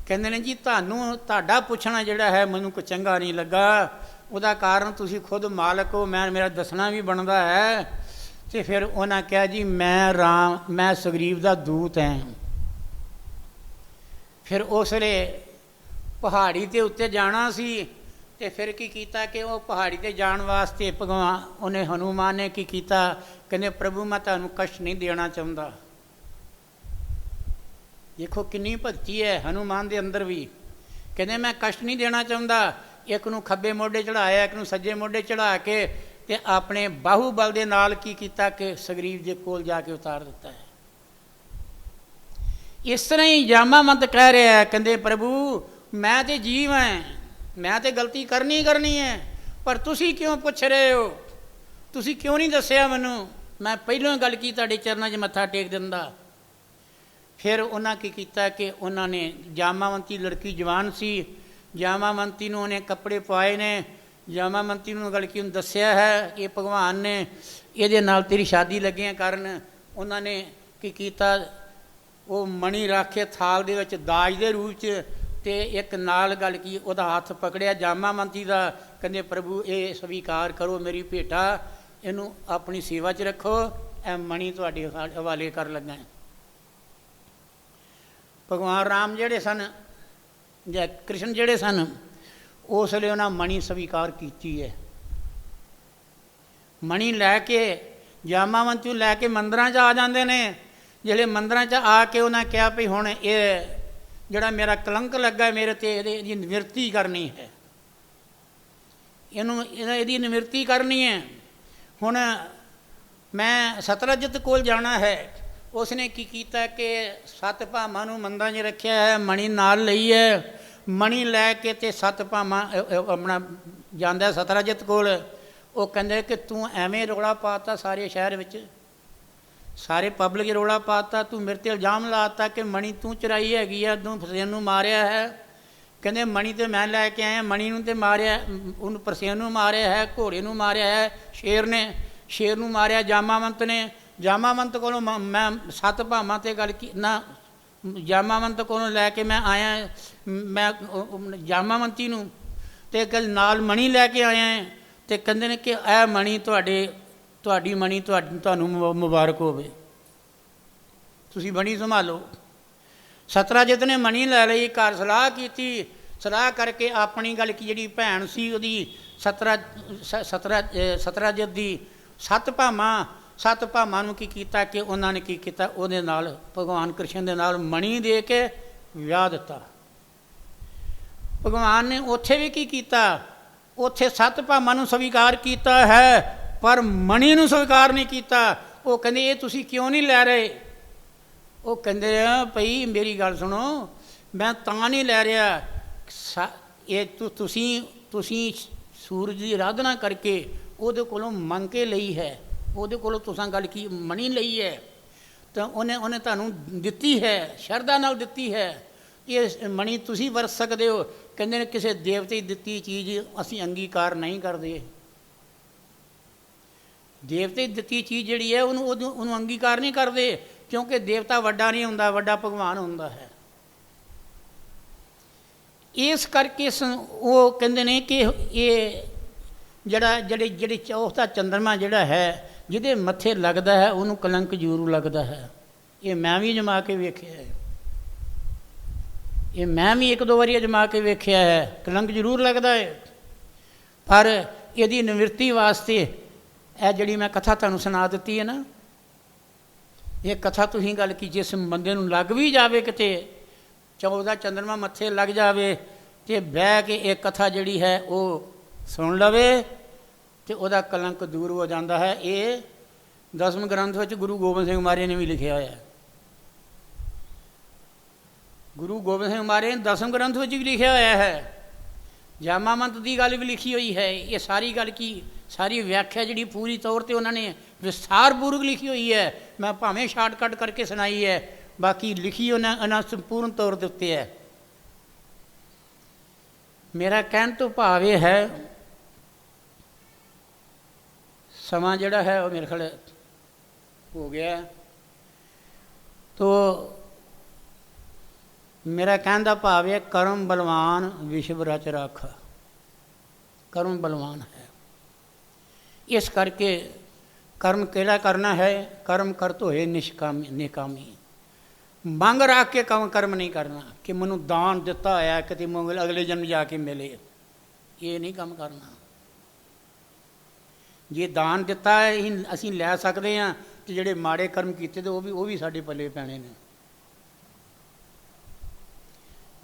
Speaker 1: ਕਹਿੰਦੇ ਨੇ ਜੀ ਤੁਹਾਡਾ ਪੁੱਛਣਾ ਜਿਹੜਾ ਹੈ ਮੈਨੂੰ ਕੋਈ ਚੰਗਾ ਨਹੀਂ ਲੱਗਾ, ਉਹਦਾ ਕਾਰਨ ਤੁਸੀਂ ਖੁਦ ਮਾਲਕ ਹੋ, ਮੇਰਾ ਦੱਸਣਾ ਵੀ ਬਣਦਾ ਹੈ। ਤੇ ਫਿਰ ਉਹਨਾਂ ਕਿਹਾ ਜੀ ਮੈਂ ਸੁਗਰੀਵ ਦਾ ਦੂਤ ਹਾਂ। ਫਿਰ ਉਸ ਵੇਲੇ ਪਹਾੜੀ ਦੇ ਉੱਤੇ ਜਾਣਾ ਸੀ, ਤੇ ਫਿਰ ਕੀ ਕੀਤਾ ਕਿ ਉਹ ਪਹਾੜੀ 'ਤੇ ਜਾਣ ਵਾਸਤੇ ਉਹਨੇ ਹਨੂਮਾਨ ਨੇ ਕੀ ਕੀਤਾ, ਕਹਿੰਦੇ ਪ੍ਰਭੂ ਮੈਂ ਤੁਹਾਨੂੰ ਕਸ਼ਟ ਨਹੀਂ ਦੇਣਾ ਚਾਹੁੰਦਾ। ਦੇਖੋ ਕਿੰਨੀ ਭਗਤੀ ਹੈ ਹਨੂਮਾਨ ਦੇ ਅੰਦਰ ਵੀ। ਕਹਿੰਦੇ ਮੈਂ ਕਸ਼ਟ ਨਹੀਂ ਦੇਣਾ ਚਾਹੁੰਦਾ। ਇੱਕ ਨੂੰ ਖੱਬੇ ਮੋਢੇ ਚੜ੍ਹਾਇਆ, ਇੱਕ ਨੂੰ ਸੱਜੇ ਮੋਢੇ ਚੜ੍ਹਾ ਕੇ ਤੇ ਆਪਣੇ ਬਾਹੂਬਲ ਦੇ ਨਾਲ ਕੀ ਕੀਤਾ ਕਿ ਸੁਗਰੀਵ ਜੀ ਕੋਲ ਜਾ ਕੇ ਉਤਾਰ ਦਿੱਤਾ ਹੈ। ਇਸ ਤਰ੍ਹਾਂ ਹੀ ਜਾਮਾਵੰਤ ਕਹਿ ਰਿਹਾ, ਕਹਿੰਦੇ ਪ੍ਰਭੂ ਮੈਂ ਤੇ ਜੀਵ ਹਾਂ, ਮੈਂ ਤੇ ਗਲਤੀ ਕਰਨੀ ਹੈ, ਪਰ ਤੁਸੀਂ ਕਿਉਂ ਪੁੱਛ ਰਹੇ ਹੋ? ਤੁਸੀਂ ਕਿਉਂ ਨਹੀਂ ਦੱਸਿਆ ਮੈਨੂੰ? ਮੈਂ ਪਹਿਲਾਂ ਗੱਲ ਕੀ ਤੁਹਾਡੇ ਚਰਨਾਂ 'ਚ ਮੱਥਾ ਟੇਕ ਦਿੰਦਾ। ਫਿਰ ਉਹਨਾਂ ਕੀ ਕੀਤਾ ਕਿ ਉਹਨਾਂ ਨੇ, ਜਾਮਾਵੰਤੀ ਲੜਕੀ ਜਵਾਨ ਸੀ, ਜਾਮਾਵੰਤੀ ਨੂੰ ਉਹਨੇ ਕੱਪੜੇ ਪਾਏ ਨੇ, ਜਾਮਾਵੰਤੀ ਨੂੰ ਗੱਲ ਕੀ ਉਹਨੂੰ ਦੱਸਿਆ ਹੈ ਕਿ ਭਗਵਾਨ ਨੇ ਇਹਦੇ ਨਾਲ ਤੇਰੀ ਸ਼ਾਦੀ ਲੱਗੀਆਂ ਕਰਨ। ਉਹਨਾਂ ਨੇ ਕੀ ਕੀਤਾ, ਉਹ ਮਣੀ ਰੱਖ ਕੇ ਥਾਲ ਦੇ ਵਿੱਚ ਦਾਜ ਦੇ ਰੂਪ 'ਚ, ਤੇ ਇੱਕ ਨਾਲ ਗੱਲ ਕੀ ਉਹਦਾ ਹੱਥ ਪਕੜਿਆ ਜਾਮਾਵੰਤੀ ਦਾ, ਕਹਿੰਦੇ ਪ੍ਰਭੂ ਇਹ ਸਵੀਕਾਰ ਕਰੋ ਮੇਰੀ ਭੇਟਾ, ਇਹਨੂੰ ਆਪਣੀ ਸੇਵਾ 'ਚ ਰੱਖੋ, ਇਹ ਮਣੀ ਤੁਹਾਡੇ ਹਵਾਲੇ ਕਰ ਲੱਗਾ। ਭਗਵਾਨ ਰਾਮ ਜਿਹੜੇ ਸਨ ਜਾਂ ਕ੍ਰਿਸ਼ਨ ਜਿਹੜੇ ਸਨ, ਉਸ ਵੇਲੇ ਉਹਨਾਂ ਮਣੀ ਸਵੀਕਾਰ ਕੀਤੀ ਹੈ। ਮਣੀ ਲੈ ਕੇ ਜਾਮਾਵੰਤੀ ਨੂੰ ਲੈ ਕੇ ਮੰਦਰਾਂ 'ਚ ਆ ਜਾਂਦੇ ਨੇ। ਜਿਹੜੇ ਮੰਦਰਾਂ 'ਚ ਆ ਕੇ ਉਹਨਾਂ ਕਿਹਾ ਵੀ ਹੁਣ ਇਹ ਜਿਹੜਾ ਮੇਰਾ ਕਲੰਕ ਲੱਗਾ ਮੇਰੇ 'ਤੇ, ਇਹਦੀ ਨਿਵਰਤੀ ਕਰਨੀ ਹੈ, ਇਹਦੀ ਨਿਵਰਤੀ ਕਰਨੀ ਹੈ। ਹੁਣ ਮੈਂ ਸਤਰਜਤ ਕੋਲ ਜਾਣਾ ਹੈ। ਉਸਨੇ ਕੀ ਕੀਤਾ ਕਿ 7 ਭਾਵਾਂ ਨੂੰ ਮੰਦਰਾਂ 'ਚ ਰੱਖਿਆ ਹੈ, ਮਣੀ ਨਾਲ ਲਈ ਹੈ। ਮਣੀ ਲੈ ਕੇ ਤੇ 7 ਭਾਵਾਂ ਆਪਣਾ ਜਾਂਦਾ ਸਤਰਜਤ ਕੋਲ। ਉਹ ਕਹਿੰਦੇ ਕਿ ਤੂੰ ਐਵੇਂ ਰੌਲਾ ਪਾਤਾ ਸਾਰੇ ਸ਼ਹਿਰ ਵਿੱਚ, ਸਾਰੇ ਪਬਲਿਕ ਰੌਲਾ ਪਾਤਾ, ਤੂੰ ਮੇਰੇ 'ਤੇ ਇਲਜ਼ਾਮ ਲਾਤਾ ਕਿ ਮਣੀ ਤੂੰ ਚੁਰਾਈ ਹੈਗੀ ਆ, ਤੂੰ ਪ੍ਰਸੇਨ ਨੂੰ ਮਾਰਿਆ ਹੈ। ਕਹਿੰਦੇ ਮਣੀ ਤੇ ਮੈਂ ਲੈ ਕੇ ਆਇਆ, ਮਣੀ ਨੂੰ ਤੇ ਮਾਰਿਆ, ਉਹਨੂੰ ਪ੍ਰਸੇਨ ਨੂੰ ਮਾਰਿਆ ਹੈ, ਘੋੜੇ ਨੂੰ ਮਾਰਿਆ ਹੈ, ਸ਼ੇਰ ਨੂੰ ਮਾਰਿਆ ਜਾਮਾਵੰਤ ਨੇ। ਜਾਮਾਵੰਤ ਕੋਲੋਂ ਮੈਂ 7 ਭਾਵਾਂ 'ਤੇ ਗੱਲ ਕੀ ਨਾ, ਜਾਮਾਵੰਤ ਕੋਲੋਂ ਲੈ ਕੇ ਮੈਂ ਆਇਆ, ਮੈਂ ਜਾਮਾਵੰਤੀ ਨੂੰ ਤੇ ਕੱਲ ਨਾਲ ਮਣੀ ਲੈ ਕੇ ਆਇਆ। ਅਤੇ ਕਹਿੰਦੇ ਨੇ ਕਿ ਇਹ ਮਣੀ ਤੁਹਾਡੀ ਮਣੀ ਤੁਹਾਨੂੰ ਮੁਬਾਰਕ ਹੋਵੇ, ਤੁਸੀਂ ਮਣੀ ਸੰਭਾਲੋ। ਸਤਰਾਜਿਤ ਨੇ ਮਣੀ ਲੈ ਲਈ, ਘਰ ਸਲਾਹ ਕੀਤੀ, ਸਲਾਹ ਕਰਕੇ ਆਪਣੀ ਗੱਲ ਕੀ ਜਿਹੜੀ ਭੈਣ ਸੀ ਉਹਦੀ ਸਤਰਾਜਿਤ ਦੀ 7 ਭਾਵਾਂ ਨੂੰ ਕੀ ਕੀਤਾ ਕਿ ਉਹਨਾਂ ਨੇ ਕੀ ਕੀਤਾ, ਉਹਦੇ ਨਾਲ ਭਗਵਾਨ ਕ੍ਰਿਸ਼ਨ ਦੇ ਨਾਲ ਮਣੀ ਦੇ ਕੇ ਵਿਆਹ ਦਿੱਤਾ। ਭਗਵਾਨ ਨੇ ਉੱਥੇ ਵੀ ਕੀ ਕੀਤਾ, ਉੱਥੇ 7 ਭਾਵਾਂ ਨੂੰ ਸਵੀਕਾਰ ਕੀਤਾ ਹੈ, ਪਰ ਮਣੀ ਨੂੰ ਸਵੀਕਾਰ ਨਹੀਂ ਕੀਤਾ। ਉਹ ਕਹਿੰਦੇ ਇਹ ਤੁਸੀਂ ਕਿਉਂ ਨਹੀਂ ਲੈ ਰਹੇ? ਉਹ ਕਹਿੰਦੇ ਭਈ ਮੇਰੀ ਗੱਲ ਸੁਣੋ, ਮੈਂ ਤਾਂ ਨਹੀਂ ਲੈ ਰਿਹਾ, ਇਹ ਤੁਸੀਂ ਸੂਰਜ ਦੀ ਆਰਾਧਨਾ ਕਰਕੇ ਉਹਦੇ ਕੋਲੋਂ ਮੰਗ ਕੇ ਲਈ ਹੈ, ਉਹਦੇ ਕੋਲੋਂ ਤੁਸੀਂ ਗੱਲ ਕੀ ਮਣੀ ਲਈ ਹੈ, ਤਾਂ ਉਹਨੇ ਤੁਹਾਨੂੰ ਦਿੱਤੀ ਹੈ, ਸ਼ਰਧਾ ਨਾਲ ਦਿੱਤੀ ਹੈ, ਇਹ ਮਣੀ ਤੁਸੀਂ ਵਰਤ ਸਕਦੇ ਹੋ। ਕਹਿੰਦੇ ਨੇ ਕਿਸੇ ਦੇਵਤੇ ਦੀ ਦਿੱਤੀ ਚੀਜ਼ ਅਸੀਂ ਅੰਗੀਕਾਰ ਨਹੀਂ ਕਰਦੇ। ਦੇਵਤੇ ਦੀ ਦਿੱਤੀ ਚੀਜ਼ ਜਿਹੜੀ ਹੈ ਉਹਨੂੰ ਅੰਗੀਕਾਰ ਨਹੀਂ ਕਰਦੇ, ਕਿਉਂਕਿ ਦੇਵਤਾ ਵੱਡਾ ਨਹੀਂ ਹੁੰਦਾ, ਵੱਡਾ ਭਗਵਾਨ ਹੁੰਦਾ ਹੈ। ਇਸ ਕਰਕੇ ਉਹ ਕਹਿੰਦੇ ਨੇ ਕਿ ਇਹ ਜਿਹੜੀ ਚੌਥਾ ਚੰਦਰਮਾ ਜਿਹੜਾ ਹੈ, ਜਿਹਦੇ ਮੱਥੇ ਲੱਗਦਾ ਹੈ ਉਹਨੂੰ ਕਲੰਕ ਜ਼ਰੂਰ ਲੱਗਦਾ ਹੈ। ਇਹ ਮੈਂ ਵੀ ਅਜਮਾ ਕੇ ਵੇਖਿਆ ਹੈ, ਇਹ ਮੈਂ ਵੀ 1-2 ਵਾਰੀ ਅਜਮਾ ਕੇ ਵੇਖਿਆ ਹੈ, ਕਲੰਕ ਜ਼ਰੂਰ ਲੱਗਦਾ ਹੈ। ਪਰ ਇਹਦੀ ਨਿਵਰਤੀ ਵਾਸਤੇ ਇਹ ਜਿਹੜੀ ਮੈਂ ਕਥਾ ਤੁਹਾਨੂੰ ਸੁਣਾ ਦਿੱਤੀ ਹੈ ਨਾ, ਇਹ ਕਥਾ ਤੁਸੀਂ ਗੱਲ ਕੀ, ਜਿਸ ਬੰਦੇ ਨੂੰ ਲੱਗ ਵੀ ਜਾਵੇ ਕਿਤੇ 14 ਚੰਦਰਮਾ ਮੱਥੇ ਲੱਗ ਜਾਵੇ ਤੇ ਬਹਿ ਕੇ ਇਹ ਕਥਾ ਜਿਹੜੀ ਹੈ ਉਹ ਸੁਣ ਲਵੇ ਤੇ ਉਹਦਾ ਕਲੰਕ ਦੂਰ ਹੋ ਜਾਂਦਾ ਹੈ। ਇਹ 10ਵੇਂ ਗ੍ਰੰਥ ਵਿੱਚ ਗੁਰੂ ਗੋਬਿੰਦ ਸਿੰਘ ਮਹਾਰਾਜ ਨੇ ਵੀ ਲਿਖਿਆ ਹੋਇਆ। ਗੁਰੂ ਗੋਬਿੰਦ ਸਿੰਘ ਮਹਾਰਾਜ ਨੇ 10ਵੇਂ ਗ੍ਰੰਥ ਵਿੱਚ ਵੀ ਲਿਖਿਆ ਹੋਇਆ ਹੈ। ਜਾਮਾਵੰਤ ਦੀ ਗੱਲ ਵੀ ਲਿਖੀ ਹੋਈ ਹੈ। ਇਹ ਸਾਰੀ ਗੱਲ ਕੀ, ਸਾਰੀ ਵਿਆਖਿਆ ਜਿਹੜੀ ਪੂਰੀ ਤੌਰ 'ਤੇ ਉਹਨਾਂ ਨੇ ਵਿਸਥਾਰਪੂਰਵਕ ਲਿਖੀ ਹੋਈ ਹੈ। ਮੈਂ ਭਾਵੇਂ ਸ਼ਾਰਟਕਟ ਕਰਕੇ ਸੁਣਾਈ ਹੈ, ਬਾਕੀ ਲਿਖੀ ਉਹਨਾਂ ਸੰਪੂਰਨ ਤੌਰ ਦੇ ਉੱਤੇ ਹੈ। ਮੇਰਾ ਕਹਿਣ ਤੋਂ ਭਾਵ ਇਹ ਹੈ, ਸਮਾਂ ਜਿਹੜਾ ਹੈ ਉਹ ਮੇਰੇ ਖਿਆਲ ਹੋ ਗਿਆ, ਤੋ ਮੇਰਾ ਕਹਿਣ ਦਾ ਭਾਵ ਹੈ ਕਰਮ ਬਲਵਾਨ ਵਿਸ਼ਵ ਰਚ ਰਾਖਾ। ਕਰਮ ਬਲਵਾਨ ਹੈ, ਇਸ ਕਰਕੇ ਕਰਮ ਕਿਹੜਾ ਕਰਨਾ ਹੈ, ਕਰਮ ਕਰਤ ਹੋਏ ਨਿਕਾਮੀ। ਮੰਗ ਰੱਖ ਕੇ ਕਰਮ ਨਹੀਂ ਕਰਨਾ ਕਿ ਮੈਨੂੰ ਦਾਨ ਦਿੱਤਾ ਹੋਇਆ ਕਿਤੇ ਅਗਲੇ ਜਨਮ ਜਾ ਕੇ ਮਿਲੇ, ਇਹ ਨਹੀਂ ਕੰਮ ਕਰਨਾ। ਜੇ ਦਾਨ ਦਿੱਤਾ ਅਸੀਂ ਲੈ ਸਕਦੇ ਹਾਂ, ਅਤੇ ਜਿਹੜੇ ਮਾੜੇ ਕਰਮ ਕੀਤੇ ਤੇ ਉਹ ਵੀ ਸਾਡੇ ਪੱਲੇ ਪੈਣੇ ਨੇ।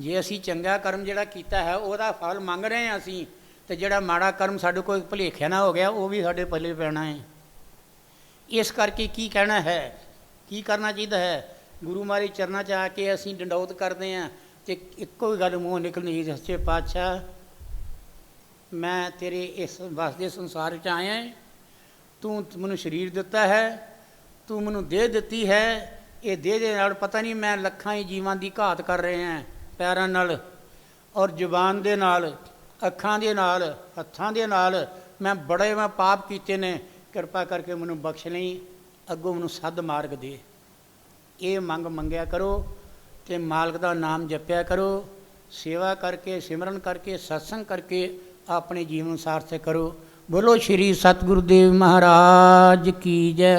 Speaker 1: ਜੇ ਅਸੀਂ ਚੰਗਾ ਕਰਮ ਜਿਹੜਾ ਕੀਤਾ ਹੈ ਉਹਦਾ ਫਲ ਮੰਗ ਰਹੇ ਹਾਂ ਅਸੀਂ, ਤੇ ਜਿਹੜਾ ਮਾੜਾ ਕਰਮ ਸਾਡੇ ਕੋਲ ਭੁਲੇਖਿਆ ਨਾ ਹੋ ਗਿਆ ਉਹ ਵੀ ਸਾਡੇ ਪੱਲੇ ਪੈਣਾ ਹੈ। ਇਸ ਕਰਕੇ ਕੀ ਕਹਿਣਾ ਹੈ, ਕੀ ਕਰਨਾ ਚਾਹੀਦਾ ਹੈ? ਗੁਰੂ ਮਹਾਰਾਜ ਚਰਨਾਂ 'ਚ ਆ ਕੇ ਅਸੀਂ ਡੰਡੌਤ ਕਰਦੇ ਹਾਂ ਅਤੇ ਇੱਕੋ ਹੀ ਗੱਲ ਮੂੰਹੋਂ ਨਿਕਲਣੀ, ਸੱਚੇ ਪਾਤਸ਼ਾਹ ਮੈਂ ਤੇਰੇ ਇਸ ਵਸਦੇ ਸੰਸਾਰ 'ਚ ਆਇਆ, ਤੂੰ ਮੈਨੂੰ ਸਰੀਰ ਦਿੱਤਾ ਹੈ, ਤੂੰ ਮੈਨੂੰ ਦੇਹ ਦਿੱਤੀ ਹੈ, ਇਹ ਦੇਹ ਦੇ ਨਾਲ ਪਤਾ ਨਹੀਂ ਮੈਂ ਲੱਖਾਂ ਹੀ ਜੀਵਾਂ ਦੀ ਘਾਤ ਕਰ ਰਹੇ ਹਾਂ, ਪੈਰਾਂ ਨਾਲ ਔਰ ਜ਼ੁਬਾਨ ਦੇ ਨਾਲ, ਅੱਖਾਂ ਦੇ ਨਾਲ, ਹੱਥਾਂ ਦੇ ਨਾਲ ਮੈਂ ਬੜੇ ਪਾਪ ਕੀਤੇ ਨੇ, ਕਿਰਪਾ ਕਰਕੇ ਮੈਨੂੰ ਬਖਸ਼ ਲਈ, ਅੱਗੋਂ ਮੈਨੂੰ ਸੱਧ ਮਾਰਗ ਦੇ। ਇਹ ਮੰਗ ਮੰਗਿਆ ਕਰੋ ਅਤੇ ਮਾਲਕ ਦਾ ਨਾਮ ਜਪਿਆ ਕਰੋ, ਸੇਵਾ ਕਰਕੇ, ਸਿਮਰਨ ਕਰਕੇ, ਸਤਸੰਗ ਕਰਕੇ ਆਪਣੇ ਜੀਵਨ ਸਾਰਥਕ ਕਰੋ। ਬੋਲੋ ਸ਼੍ਰੀ ਸਤਿਗੁਰੂ ਦੇਵ ਮਹਾਰਾਜ ਕੀ ਜੈ।